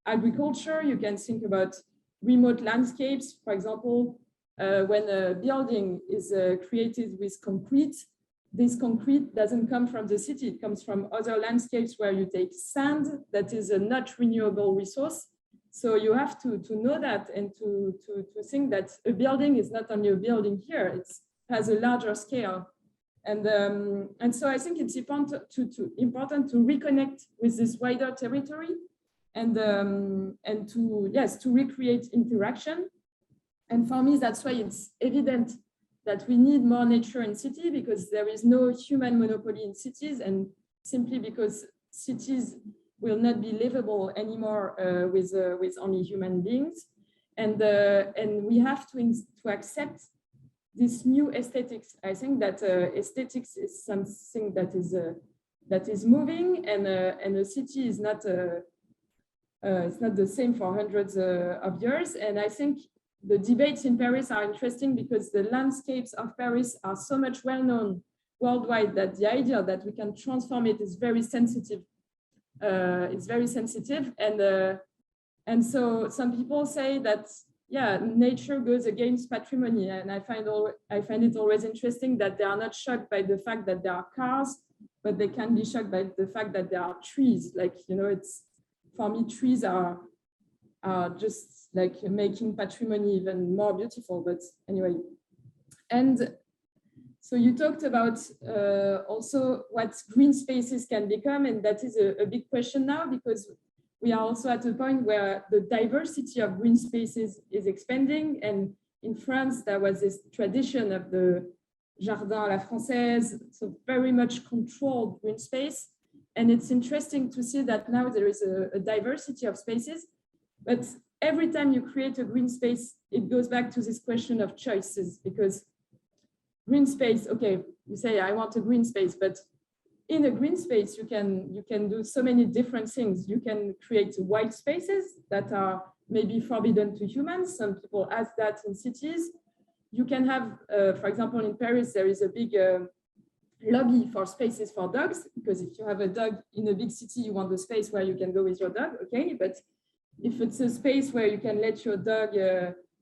agriculture, you can think about remote landscapes. For example, when a building is created with concrete, this concrete doesn't come from the city, it comes from other landscapes where you take sand that is a not renewable resource. So you have to know that and to think that a building is not only a building here, it has a larger scale. And so I think it's important to reconnect with this wider territory and to recreate interaction. And for me, that's why it's evident that we need more nature in city, because there is no human monopoly in cities, and simply because cities will not be livable anymore with only human beings. And we have to accept this new aesthetics. I think that aesthetics is something that is moving, and a city is not it's not the same for hundreds of years. And I think the debates in Paris are interesting because the landscapes of Paris are so much well known worldwide that the idea that we can transform it is very sensitive. It's very sensitive, and so some people say that, yeah, nature goes against patrimony, and I find it always interesting that they are not shocked by the fact that there are cars, but they can be shocked by the fact that there are trees. Like, you know, it's, for me, trees are just like making patrimony even more beautiful. But anyway, and so you talked about also what green spaces can become, and that is a big question now, because we are also at a point where the diversity of green spaces is expanding. And in France, there was this tradition of the jardin à la française, so very much controlled green space. And it's interesting to see that now there is a diversity of spaces, but every time you create a green space, it goes back to this question of choices, because green space, okay, you say, I want a green space, but in a green space, you can do so many different things. You can create white spaces that are maybe forbidden to humans. Some people ask that in cities. You can have, for example, in Paris, there is a big lobby for spaces for dogs, because if you have a dog in a big city, you want the space where you can go with your dog, okay? But if it's a space where you can let your dog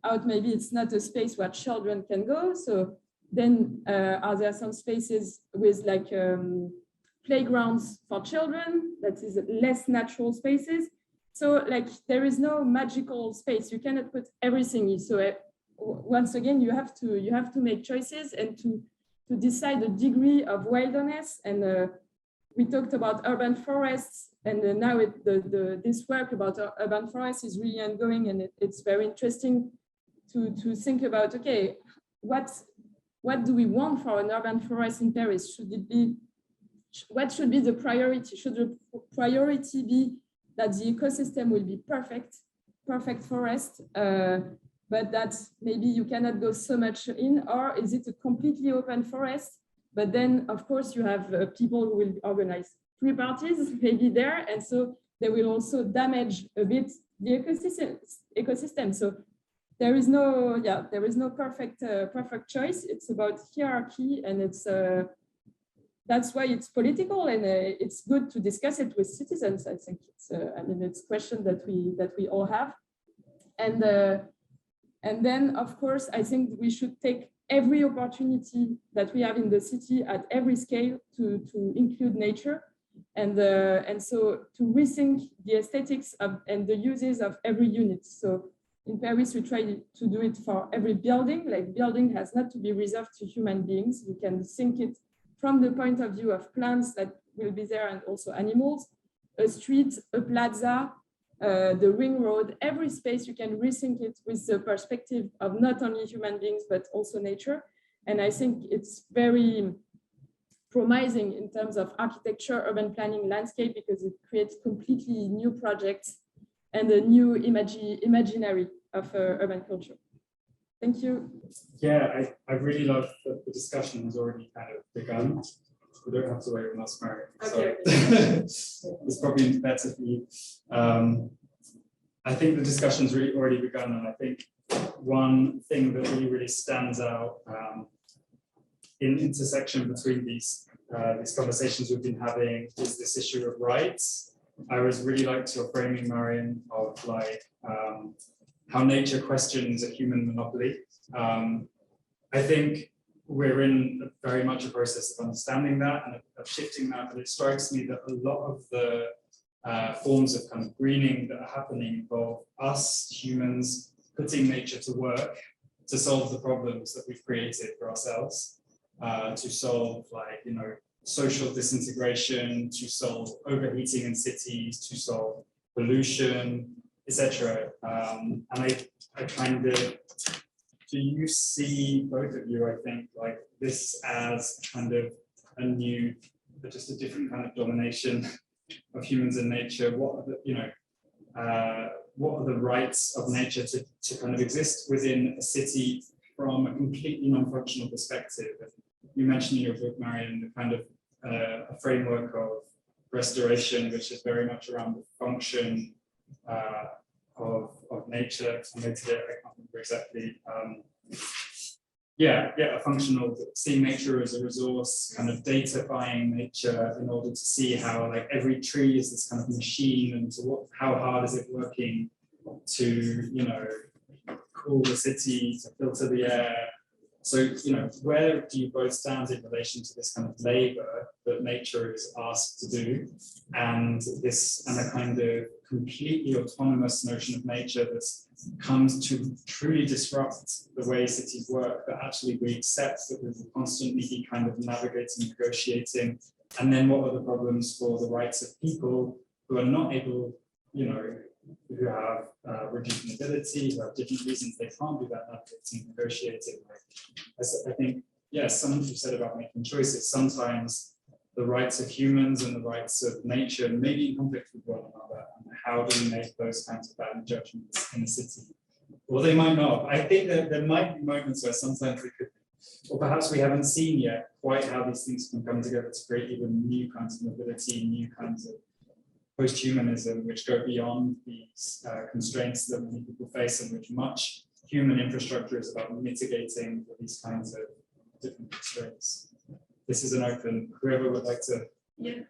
out, maybe it's not a space where children can go. So then are there some spaces with like playgrounds for children, that is less natural spaces? So like there is no magical space. You cannot put everything in. So once again, you have to make choices and to decide the degree of wilderness. And we talked about urban forests, and now this work about urban forests is really ongoing, and it's very interesting to think about, okay, what do we want for an urban forest in Paris? Should it be, what should be the priority? Should the priority be that the ecosystem will be perfect forest, but that maybe you cannot go so much in, or is it a completely open forest? But then, of course, you have people who will organize 3 parties maybe there, and so they will also damage a bit the ecosystem. So there is no perfect choice. It's about hierarchy, and it's that's why it's political, and it's good to discuss it with citizens. I think it's it's a question that we all have, and then of course I think we should take every opportunity that we have in the city at every scale to include nature, and so to rethink the aesthetics of and the uses of every unit. So in Paris, we try to do it for every building. Like, building has not to be reserved to human beings. You can think it from the point of view of plants that will be there, and also animals. a street, a plaza, the ring road, every space you can rethink it with the perspective of not only human beings, but also nature. And I think it's very promising in terms of architecture, urban planning, landscape, because it creates completely new projects and a new imaginary of urban culture. Thank you. Yeah, I really love that the discussion has already kind of begun. We don't have to wait on us, Mary. Okay. So it's probably better for you. I think the discussion's really already begun, and I think one thing that really stands out in intersection between these conversations we've been having is this issue of rights. I was really liked your framing, Marion, of like how nature questions a human monopoly. I think we're in very much a process of understanding that and of shifting that, but it strikes me that a lot of the forms of kind of greening that are happening involve us humans putting nature to work to solve the problems that we've created for ourselves, to solve, like, you know, social disintegration, to solve overheating in cities, to solve pollution, etc. And I kind of, do you see, both of you, I think, like this as kind of a new, but just a different kind of domination of humans and nature? What are the, you know, what are the rights of nature to kind of exist within a city from a completely non-functional perspective? And you mentioned in your book, Marion, the kind of a framework of restoration, which is very much around the function of nature. I noted it, I can't remember exactly. A functional, seeing nature as a resource, kind of datafying nature in order to see how, like, every tree is this kind of machine, and to what, how hard is it working to, you know, cool the city, to filter the air. So, you know, where do you both stand in relation to this kind of labor that nature is asked to do, and a kind of completely autonomous notion of nature that comes to truly disrupt the way cities work, that actually we accept that we will constantly be kind of navigating, negotiating, and then what are the problems for the rights of people who are not able, you know, who have reduced mobility, who have different reasons they can't do that navigating, negotiating. I think, yes, something you said about making choices, sometimes the rights of humans and the rights of nature may be in conflict with one another, and how do we make those kinds of value judgments in a city? Well, they might not. I think that there might be moments where sometimes we could, or perhaps we haven't seen yet quite how these things can come together to create even new kinds of mobility, new kinds of post-humanism, which go beyond these constraints that many people face, and which much human infrastructure is about mitigating these kinds of different constraints. This is an open, whoever would like to. Yeah.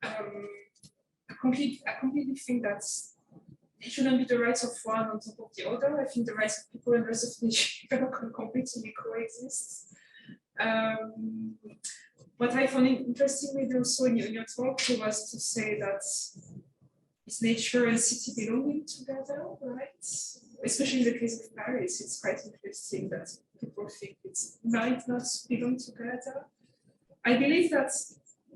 I completely think that it shouldn't be the rights of one on top of the other. I think the rights of people and the rest of nature can completely coexist. What I found interesting maybe also in your talk was to say that is nature and city belonging together, right? Especially in the case of Paris, it's quite interesting that people think it might not belong together. I believe that,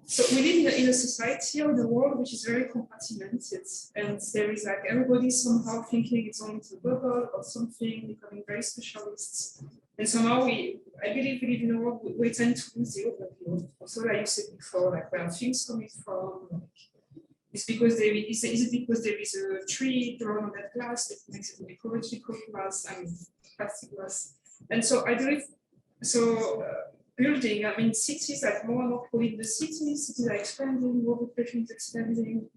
so we live in a society or in a world which is very compartmented, and there is like everybody somehow thinking it's only a bubble or something, becoming very specialists. And somehow I believe we live in a world we tend to lose the overview. Also, like you said before, like where things coming from, like, is it because there is a tree drawn on that glass that makes it an ecological glass, I mean plastic glass. And so I believe, building, I mean cities, like more and more people in the cities are expanding, more population is expanding.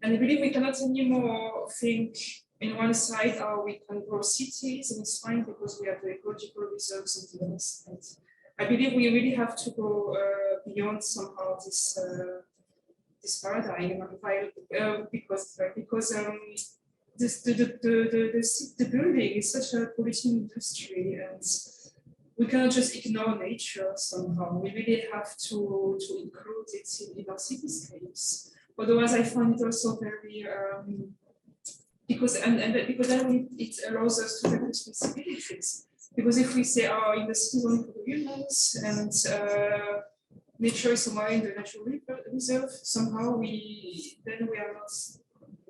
And I believe we cannot anymore think in one side, we can grow cities and it's fine because we have the ecological reserves on the other side. I believe we really have to go beyond somehow this paradigm, because the building is such a polluting industry, and we cannot just ignore nature somehow. We really have to include it in our cityscapes. Otherwise, I find it also very because then it allows us to take responsibilities. Because if we say, in the cities only for the humans, and nature is somewhere in the natural reserve, somehow we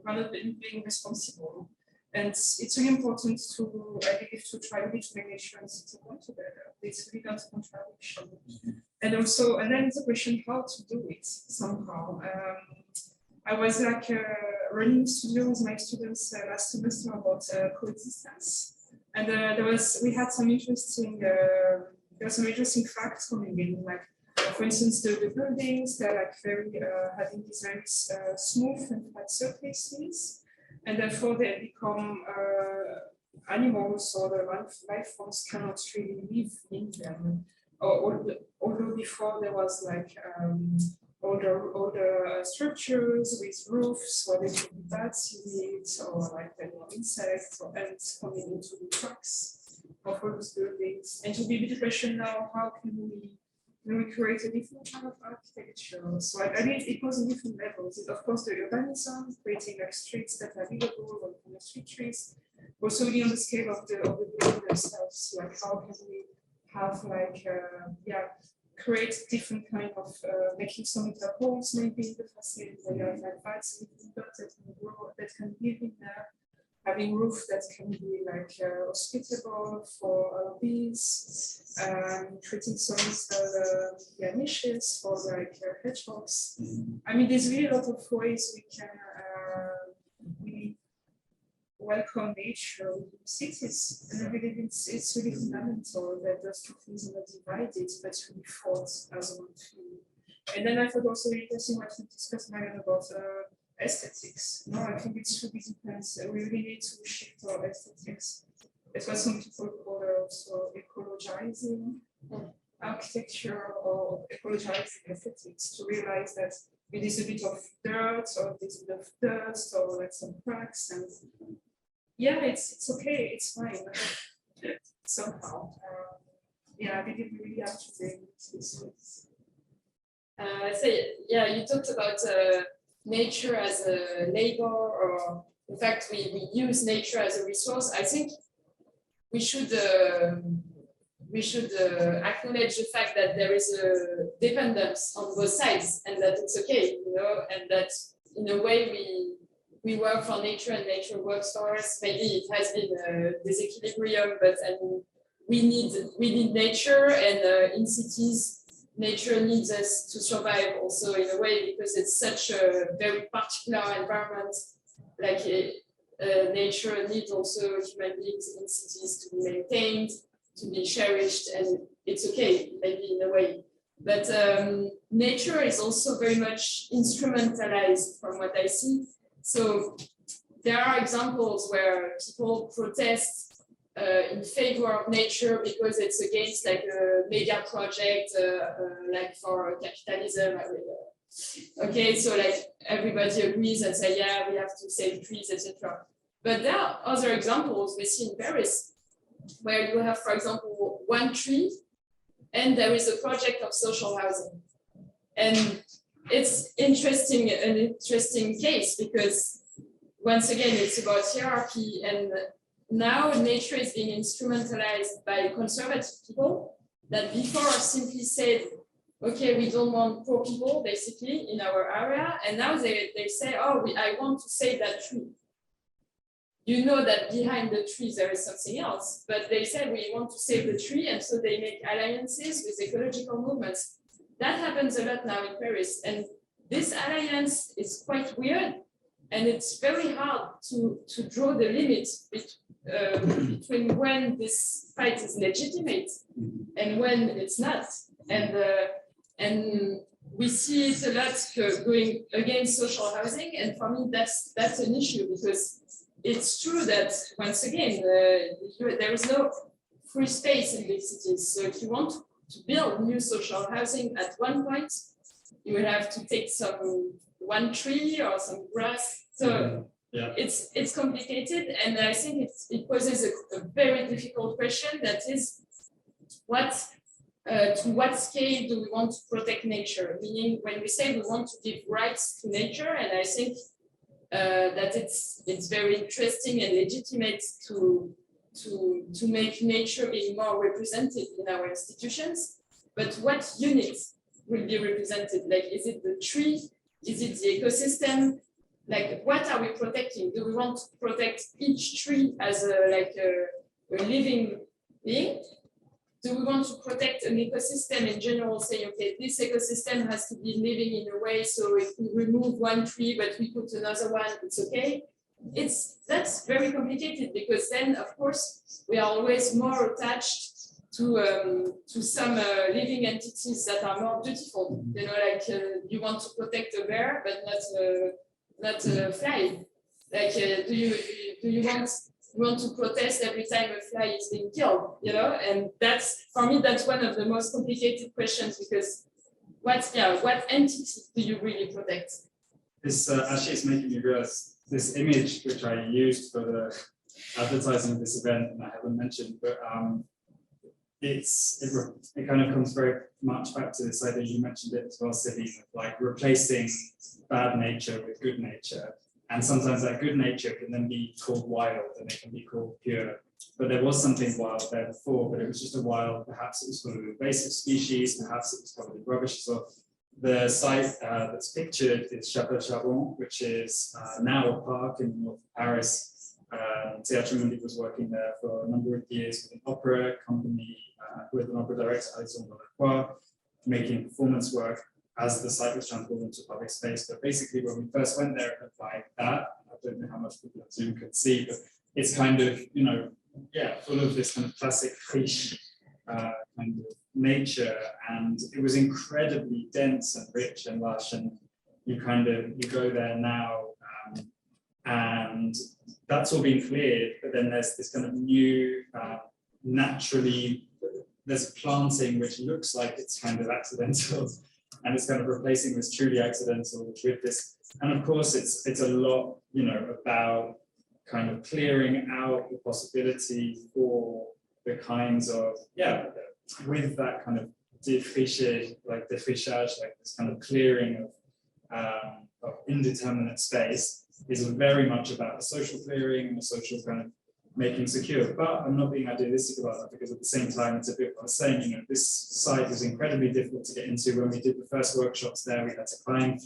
are not being responsible. And it's really important to, I believe, to try really to make nature and city work together. It's really not a contradiction. And also, and then it's a question how to do it somehow. I was like running a studio with my students last semester about coexistence. And we had some interesting, there were some interesting facts coming in, like, for instance, the buildings, they're like very, having these very smooth and flat surfaces. And therefore they become animals or the life forms cannot really live in them. Although before there was like older structures with roofs where there could be bats in it, or like insects or ants coming into the cracks of all those buildings. And to be a bit question now, how can we create a different kind of architecture? So I mean, it goes in different levels. Of course, the urbanism, creating like streets that are livable or kind of street trees. Also, really on the scale of the building themselves, like how can we have like create different kind of making some intervals maybe in the facade where you have like bats that can grow, that can live in there. Having roof that can be like hospitable for bees, creating some niches for like hedgehogs. I mean, there's really a lot of ways we can really welcome nature within cities. And I believe it's really fundamental that those two things are not divided, but really fought as one thing. And then I thought also really interesting what we discussed, Marianne, about aesthetics. No, I think it's really depends. We really need to shift our aesthetics. It's what some people call also ecologizing architecture or ecologizing aesthetics, to realize that it is a bit of dirt or there's a bit of dust or like some cracks, and yeah, it's okay, it's fine. Somehow, I think we really have to bring this with. So yeah, you talked about nature as a labor, or in fact we use nature as a resource. I think we should acknowledge the fact that there is a dependence on both sides, and that it's okay, and that in a way we work for nature and nature works for us. Maybe it has been a disequilibrium, but we need nature, and in cities nature needs us to survive also in a way, because it's such a very particular environment. Like nature needs also human beings in cities to be maintained, to be cherished, and it's okay, maybe in a way. But nature is also very much instrumentalized from what I see. So there are examples where people protest in favor of nature because it's against like a media project, like for capitalism. Okay, so like everybody agrees and say, yeah, we have to save trees, etc. But there are other examples we see in Paris where you have, for example, one tree and there is a project of social housing. And it's interesting, an interesting case, because once again, it's about hierarchy, and now nature is being instrumentalized by conservative people that before simply said, okay, we don't want poor people basically in our area, and now they say, oh, I want to save that tree. You know that behind the trees there is something else, but they say we want to save the tree, and so they make alliances with ecological movements. That happens a lot now in Paris, and this alliance is quite weird, and it's very hard to draw the limit between when this fight is legitimate and when it's not. And we see it a lot going against social housing, and for me that's an issue, because it's true that once again there is no free space in big cities. So if you want to build new social housing, at one point you will have to take one tree or some grass. So yeah, it's complicated, and I think it poses a very difficult question, that is to what scale do we want to protect nature? Meaning, when we say we want to give rights to nature, and I think that it's very interesting and legitimate to make nature being more represented in our institutions, but what unit will be represented? Like, is it the tree? Is it the ecosystem? Like, what are we protecting? Do we want to protect each tree as a living being? Do we want to protect an ecosystem in general, saying, okay, this ecosystem has to be living in a way, so if we remove one tree but we put another one, it's okay? That's very complicated, because then, of course, we are always more attached to some living entities that are more beautiful. You know, like you want to protect a bear, but not a fly. Like, do you want to protest every time a fly is being killed? You know, and that's, for me, that's one of the most complicated questions, because what entity do you really protect? This actually is making me realize this image which I used for the advertising of this event, and I haven't mentioned, but it kind of comes very much back to this idea, you mentioned it as well, Celine, of like replacing bad nature with good nature. And sometimes that good nature can then be called wild, and it can be called pure. But there was something wild there before, but it was just a wild, perhaps it was full of invasive species, perhaps it was covered with rubbish as well. The site that's pictured is Château, which is now a park in the north of Paris. Théâtre Mundi was working there for a number of years with an opera company, with an opera director, Alexandre Lacroix, making performance work as the site was transformed into public space. But basically, when we first went there, it looked like that. I don't know how much people on Zoom could see, but it's kind of, you know, full of this kind of classic friche kind of nature, and it was incredibly dense and rich and lush. And you go there now, and that's all been cleared. But then there's this kind of new, naturally, there's planting which looks like it's kind of accidental. And it's kind of replacing this truly accidental with this. And of course, it's a lot, you know, about kind of clearing out the possibility for the kinds of, with that kind of défrichage, like this kind of clearing of indeterminate space is very much about the social clearing and the social kind of making secure. But I'm not being idealistic about that, because at the same time, it's a bit what I was saying, you know, this site was incredibly difficult to get into. When we did the first workshops there, we had to climb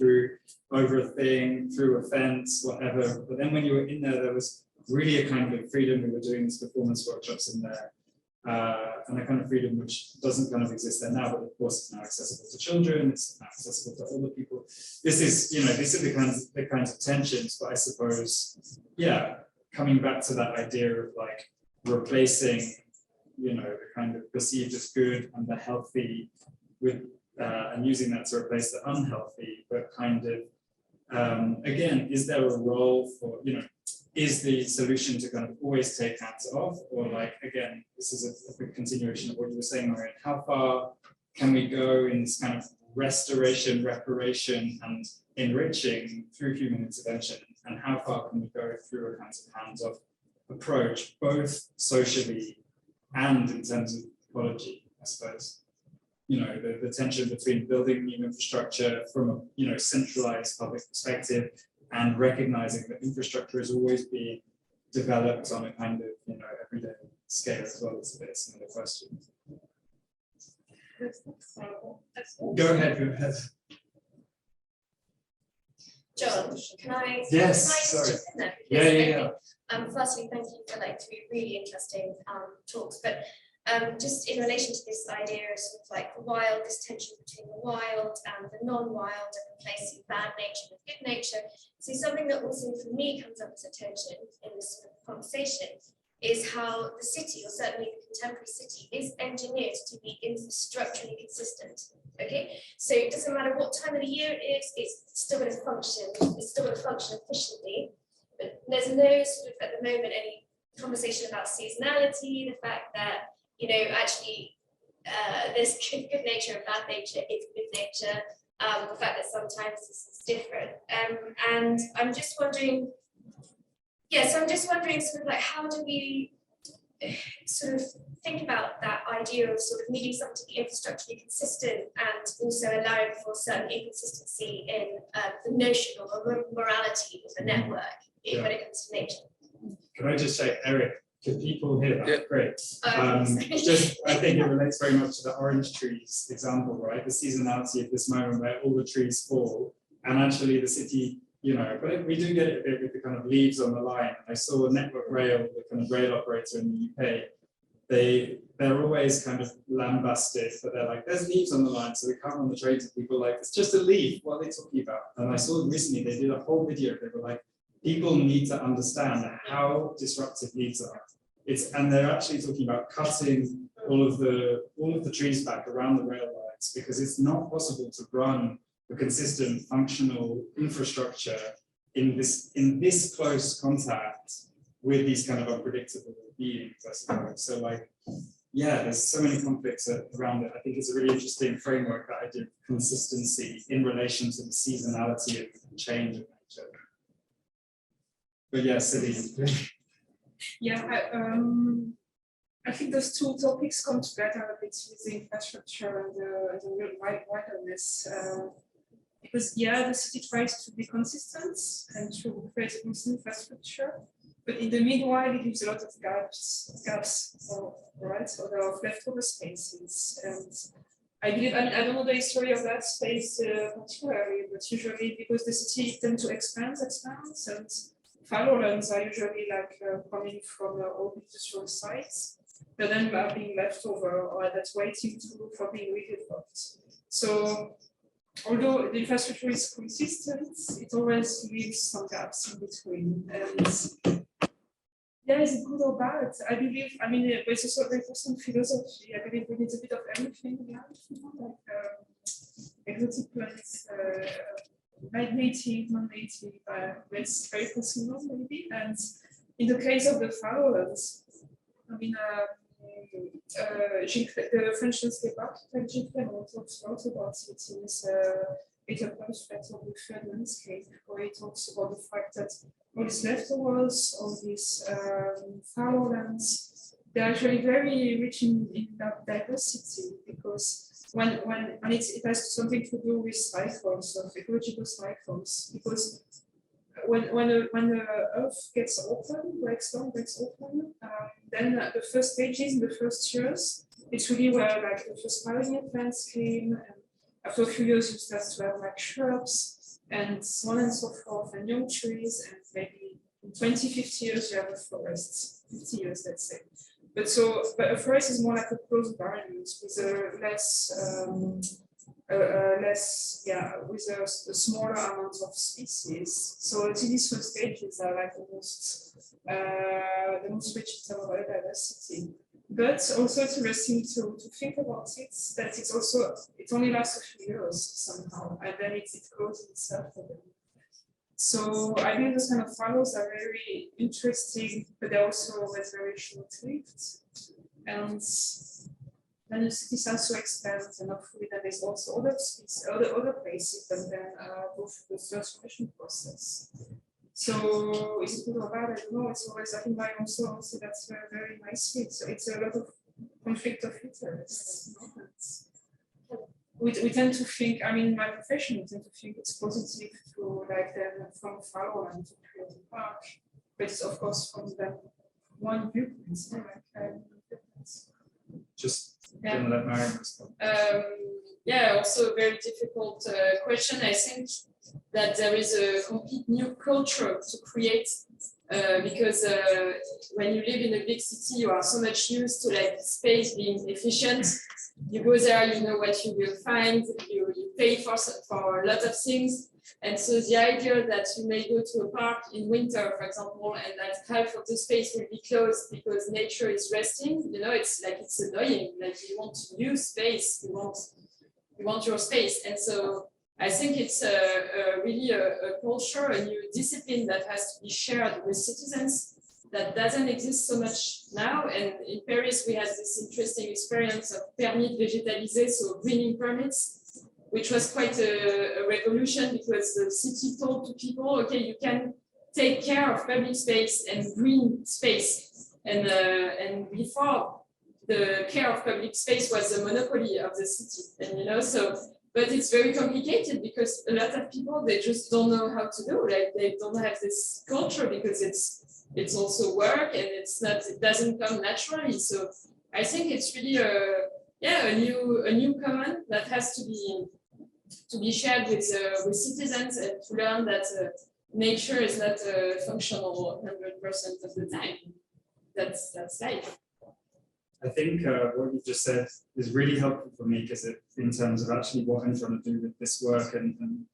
over a thing, through a fence, whatever. But then when you were in there, there was really a kind of freedom. We were doing these performance workshops in there, and a kind of freedom which doesn't kind of exist there now, but of course it's now accessible to children, it's now accessible to older people. This is, you know, these are the kinds of tensions, but I suppose, coming back to that idea of like replacing, you know, the kind of perceived as good and the healthy with, and using that to replace the unhealthy, but kind of, again, is there a role for, you know, is the solution to kind of always take hands off, or like, again, this is a continuation of what you were saying, Marianne, how far can we go in this kind of restoration, reparation, and enriching through human intervention? And how far can we go through a kind of hands-off approach, both socially and in terms of ecology, I suppose? You know, the tension between building new infrastructure from a, you know, centralized public perspective, and recognizing that infrastructure is always being developed on a kind of, you know, everyday scale as well. It's a bit similar question. Go ahead. John, can I? Yes, can I sorry. chip in there? Yeah. Firstly, thank you for like 3 really interesting talks. But just in relation to this idea of sort of like the wild, this tension between the wild and the non-wild, and replacing bad nature with good nature. So something that also for me comes up as a tension in this sort of conversation is how the city, or certainly the contemporary city, is engineered to be infrastructurally consistent. Okay, so it doesn't matter what time of the year it is, it's still going to function. It's still going to function efficiently. But there's no sort of at the moment any conversation about seasonality, the fact that, you know, actually there's good nature and bad nature, it's good nature. The fact that sometimes this is different. And I'm just wondering, so I'm just wondering sort of like, how do we sort of think about that idea of sort of needing something to be infrastructurally consistent and also allowing for certain inconsistency in the notion of a morality of the network when it comes to nature? Can I just say, Eric, Can people hear that? Yeah. Great. I think it relates very much to the orange trees example, right? The seasonality of this moment where all the trees fall, and actually the city, but we do get it a bit with the kind of leaves on the line. I saw Network Rail, the kind of rail operator in the UK. They're always kind of lambasted, but they're like, there's leaves on the line, so we can't run the trains. And people are like, it's just a leaf. What are they talking about? And I saw recently they did a whole video. They were like, people need to understand how disruptive leaves are. And they're actually talking about cutting all of the trees back around the rail lines, because it's not possible to run a consistent functional infrastructure in this close contact with these kind of unpredictable beings, I suppose. So there's so many conflicts around it. I think it's a really interesting framework, that idea of consistency in relation to the seasonality of change of nature. But yeah, Celine. Yeah, I think those two topics come together a bit with the infrastructure and the wilderness. Because the city tries to be consistent and to create a consistent infrastructure, but in the meanwhile it leaves a lot of gaps, or of leftover spaces. And I believe, I don't know the history of that space particularly, but usually because the city tends to expand, and fallowlands are usually coming from old industrial sites, but then are being left over or that's waiting for being redeveloped. So although the infrastructure is consistent, it always leaves some gaps in between. And is it good or bad? I believe, it's also a very personal philosophy. I believe we need a bit of everything in life, exotic plants, native, non-native, it's very personal maybe. And in the case of the fallowlands, the French landscape architect Gilles Clément talks a lot about it in his eclipsed Fletcher of the third landscape, where he talks about the fact that all these leftovers, all these fallowlands, they're actually very rich in that diversity, because when it has something to do with cycles, of ecological cycles, because when the earth gets open, breaks open, then the first stages, in the first years, it's really where the first pioneer plants came, and after a few years you start to have shrubs and so on and so forth, and young trees, and maybe in 20, 50 years you have a forest, 50 years let's say. But a forest is more like a closed environment with a with a smaller amount of species. So these first stages are the most rich in terms of biodiversity. But also it's interesting to think about it, that it only lasts a few years somehow, and then it goes itself again. So I think those kind of fallows are very interesting, but they're also always very short-lived. And then the city starts to expand, and hopefully then there's also other species, other places, and then go through the transformation process. So is it good or bad? I don't know. It's always, I think I also that's very nicely. So it's a lot of conflict of interest. We tend to think, my profession, we tend to think it's positive to them from fallowland to create a park, but it's of course from that one viewpoint. Just gonna let Mariam respond. Also a very difficult question. I think that there is a complete new culture to create because when you live in a big city, you are so much used to space being efficient. You go there, you know what you will find, you pay for a lot of things. And so the idea that you may go to a park in winter, for example, and that half of the space will be closed because nature is resting, it's annoying. You want to use space, you want your space. And so I think it's really a culture, a new discipline that has to be shared with citizens that doesn't exist so much now. And in Paris, we had this interesting experience of permis végétalisés, so greening permits, which was quite a revolution, because the city told to people, okay, you can take care of public space and green space. And before, the care of public space was the monopoly of the city. And but it's very complicated because a lot of people, they just don't know how to do. They don't have this culture because it's it's also work, and it doesn't come naturally. So I think it's really a new common that has to be shared with citizens, and to learn that nature is not functional 100% of the time. That's life. I think what you just said is really helpful for me, because in terms of actually what I'm trying to do with this work, and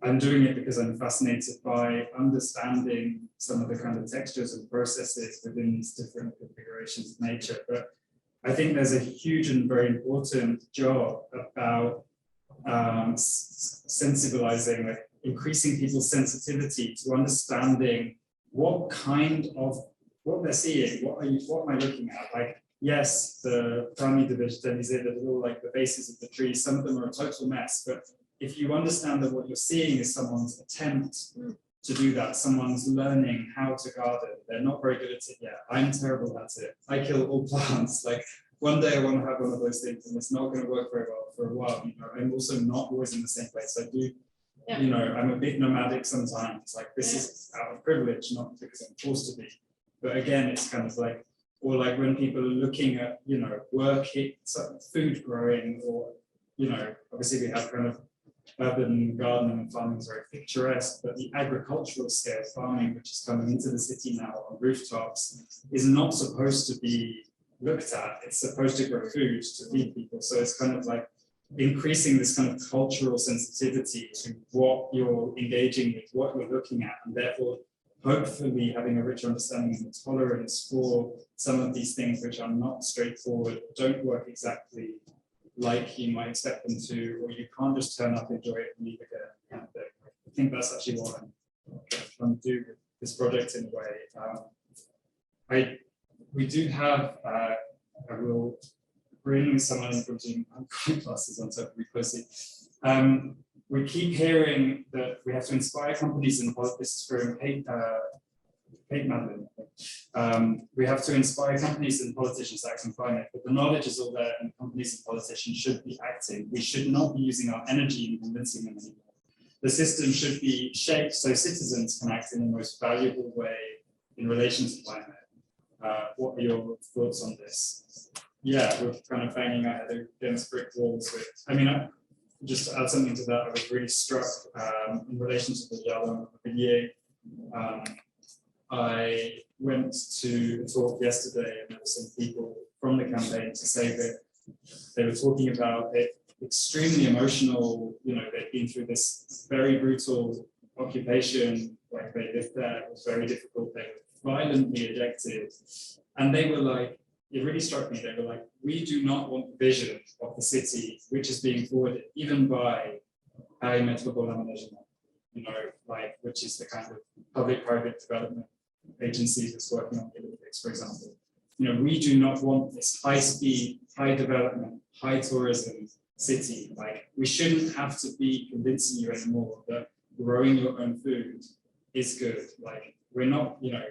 I'm doing it because I'm fascinated by understanding some of the kind of textures and processes within these different configurations of nature. But I think there's a huge and very important job about sensibilizing, like increasing people's sensitivity to understanding what they're seeing, what am I looking at? Like, yes, the rami de végétalisés, the little, like the bases of the trees, some of them are a total mess, but if you understand that what you're seeing is someone's attempt to do that, someone's learning how to garden, they're not very good at it yet. I'm terrible at it. I kill all plants. Like, one day I want to have one of those things, and it's not going to work very well for a while. You know, I'm also not always in the same place. I do, you know, I'm a bit nomadic sometimes. It's like, this is out of privilege, not because I'm forced to be. But again, it's kind of like, or like when people are looking at, you know, food growing, or, you know, obviously we have kind of urban gardening and farming is very picturesque, but the agricultural scale farming, which is coming into the city now on rooftops, is not supposed to be looked at. It's supposed to grow food to feed people. So it's kind of like increasing this kind of cultural sensitivity to what you're engaging with, what you're looking at, and therefore hopefully having a richer understanding and tolerance for some of these things which are not straightforward, don't work exactly like you might expect them to, or you can't just turn up, enjoy it, and leave again. Kind of thing. I think that's actually what I'm trying to do with this project in a way. We do have, I will bring someone in from Zoom, I'm calling classes on top pretty closely. We keep hearing that we have to inspire companies in politics. This is from Kate Madeline. We have to inspire companies and politicians to act on climate, but the knowledge is all there, and companies and politicians should be acting. We should not be using our energy in convincing them anymore. The system should be shaped so citizens can act in the most valuable way in relation to climate. What are your thoughts on this? Yeah, we're kind of banging our head against brick walls with, I mean, just to add something to that, I was really struck in relation to the Yalom video. I went to a talk yesterday, and there were some people from the campaign to say that they were talking about it extremely emotional, you know, they'd been through this very brutal occupation, like they lived there, it was very difficult, they were violently ejected, and they were like, it really struck me, they were like, we do not want the vision of the city, which is being forwarded even by Paris Métropole Aménagement, you know, like, which is the kind of public-private development agency that's working on the Olympics, for example. You know, we do not want this high-speed, high-development, high-tourism city. Like, we shouldn't have to be convincing you anymore that growing your own food is good. Like, we're not, you know,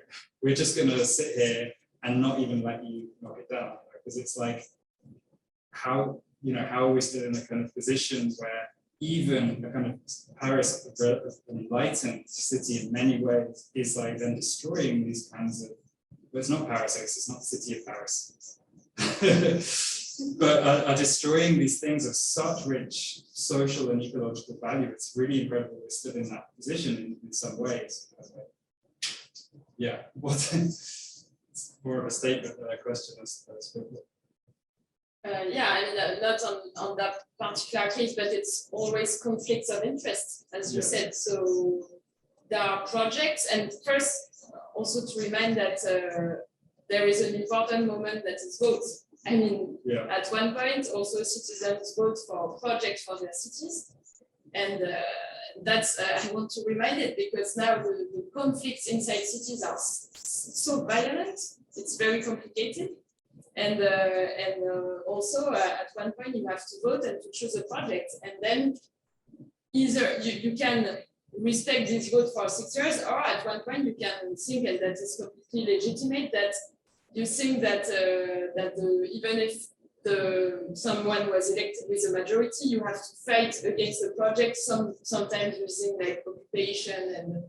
we're just going to sit here and not even let you knock it down, because it's like, how, you know, how are we still in a kind of position where even a kind of Paris, an enlightened city in many ways, is like then destroying these kinds of, well, it's not Paris, I guess it's not the city of Paris, but are destroying these things of such rich social and ecological value. It's really incredible we're still in that position in some ways. Yeah, it's more of a statement than a question, I suppose. Yeah, I mean, not on that particular case, but it's always conflicts of interest, as you said. So there are projects, and first also to remind that there is an important moment that is vote. I mean, at one point, also citizens vote for projects for their cities, and that's I want to remind it, because now the conflicts inside cities are so violent. It's very complicated. And also at one point you have to vote and to choose a project, and then either you can respect this vote for 6 years, or at one point you can think, and that is completely legitimate, that you think that even if someone was elected with a majority, you have to fight against the project, sometimes using like occupation,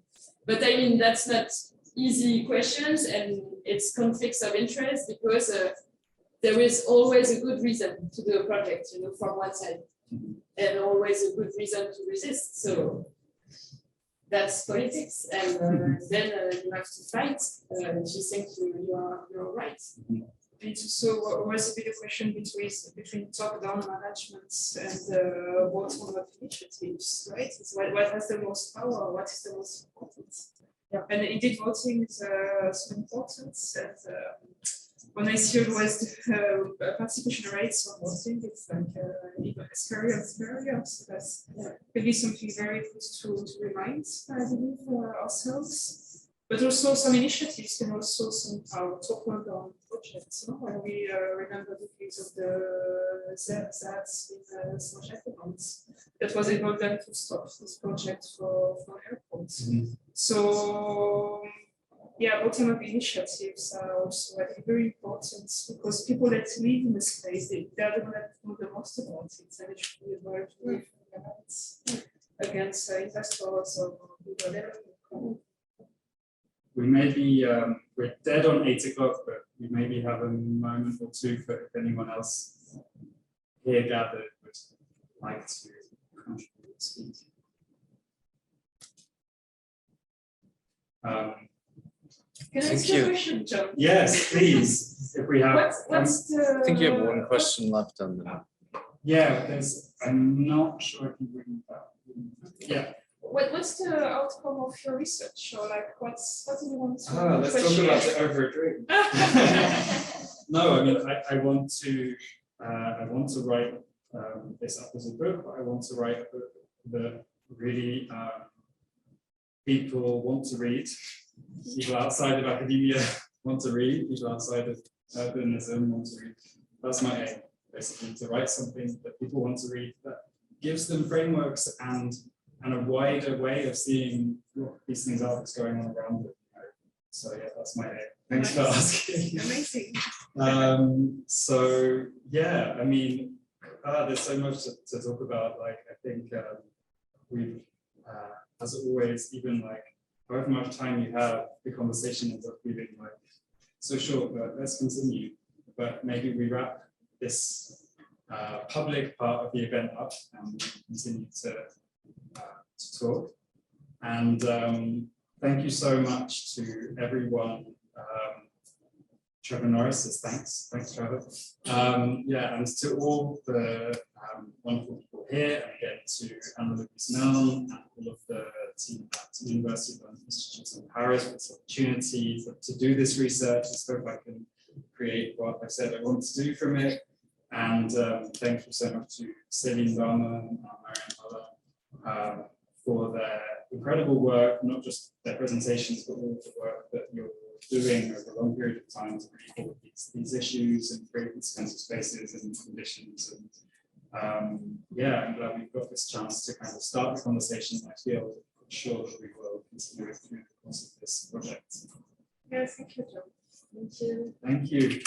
but I mean that's not easy questions and it's conflicts of interest because there is always a good reason to do a project, you know, from one side, and always a good reason to resist. So that's politics, and then you have to fight if you think you're right. And so was a bit of question between top-down management and bottom-up initiatives, right? It's what has the most power, what is the most important? Yeah. And indeed, voting is so important. And when I see always the participation rates on voting, it's like even scary and scarier. So that's maybe something very good to remind, I believe, ourselves. But also some initiatives can also somehow topple down projects. No? When we remember the case of the ZATs in Small Accounts, that was able then to stop this project for airports. So yeah, bottom-up initiatives are also very important because people that live in this place, they're the ones that know the most about it, and it should be able to against investors or whatever. We may be, we're dead on 8 o'clock, but we maybe have a moment or two for if anyone else here gathered would like to contribute to speak. Can I ask you a question, John? Yes, please. If we have, what's the? I think you have one question left on the. Yeah, there's. I'm not sure if you bring that. Yeah. What's the outcome of your research, or like what do you want to? Let's talk about it over a drink. No, I mean I want to write this up as a book. I want to write a book that really people want to read. People outside of academia want to read. People outside of urbanism want to read. That's my aim, basically, to write something that people want to read that gives them frameworks and a wider way of seeing what these things are that's going on around them. So yeah, that's my aim. Thanks for asking. Amazing. So yeah, I mean, there's so much to talk about. Like I think we've, as always, even like however much time you have, the conversation ends up feeling like so short. But let's continue. But maybe we wrap this public part of the event up and we continue to talk. And thank you so much to everyone. Trevor Norris says thanks Trevor. Yeah, and to all the wonderful people here, and again to Anna-Louise Milne and all of the team at the University of London Institute in Paris for this opportunity to do this research. I hope I can create what I said I want to do from it. And thank you so much to Celine Bellman and Marianne Haller for their incredible work, not just their presentations, but all the work that you're doing over a long period of time to really hold these issues and create these kinds of spaces and conditions. And yeah, I'm glad we've got this chance to kind of start the conversation. I feel sure that we will continue it through the course of this project. Yes, thank you, John. Thank you.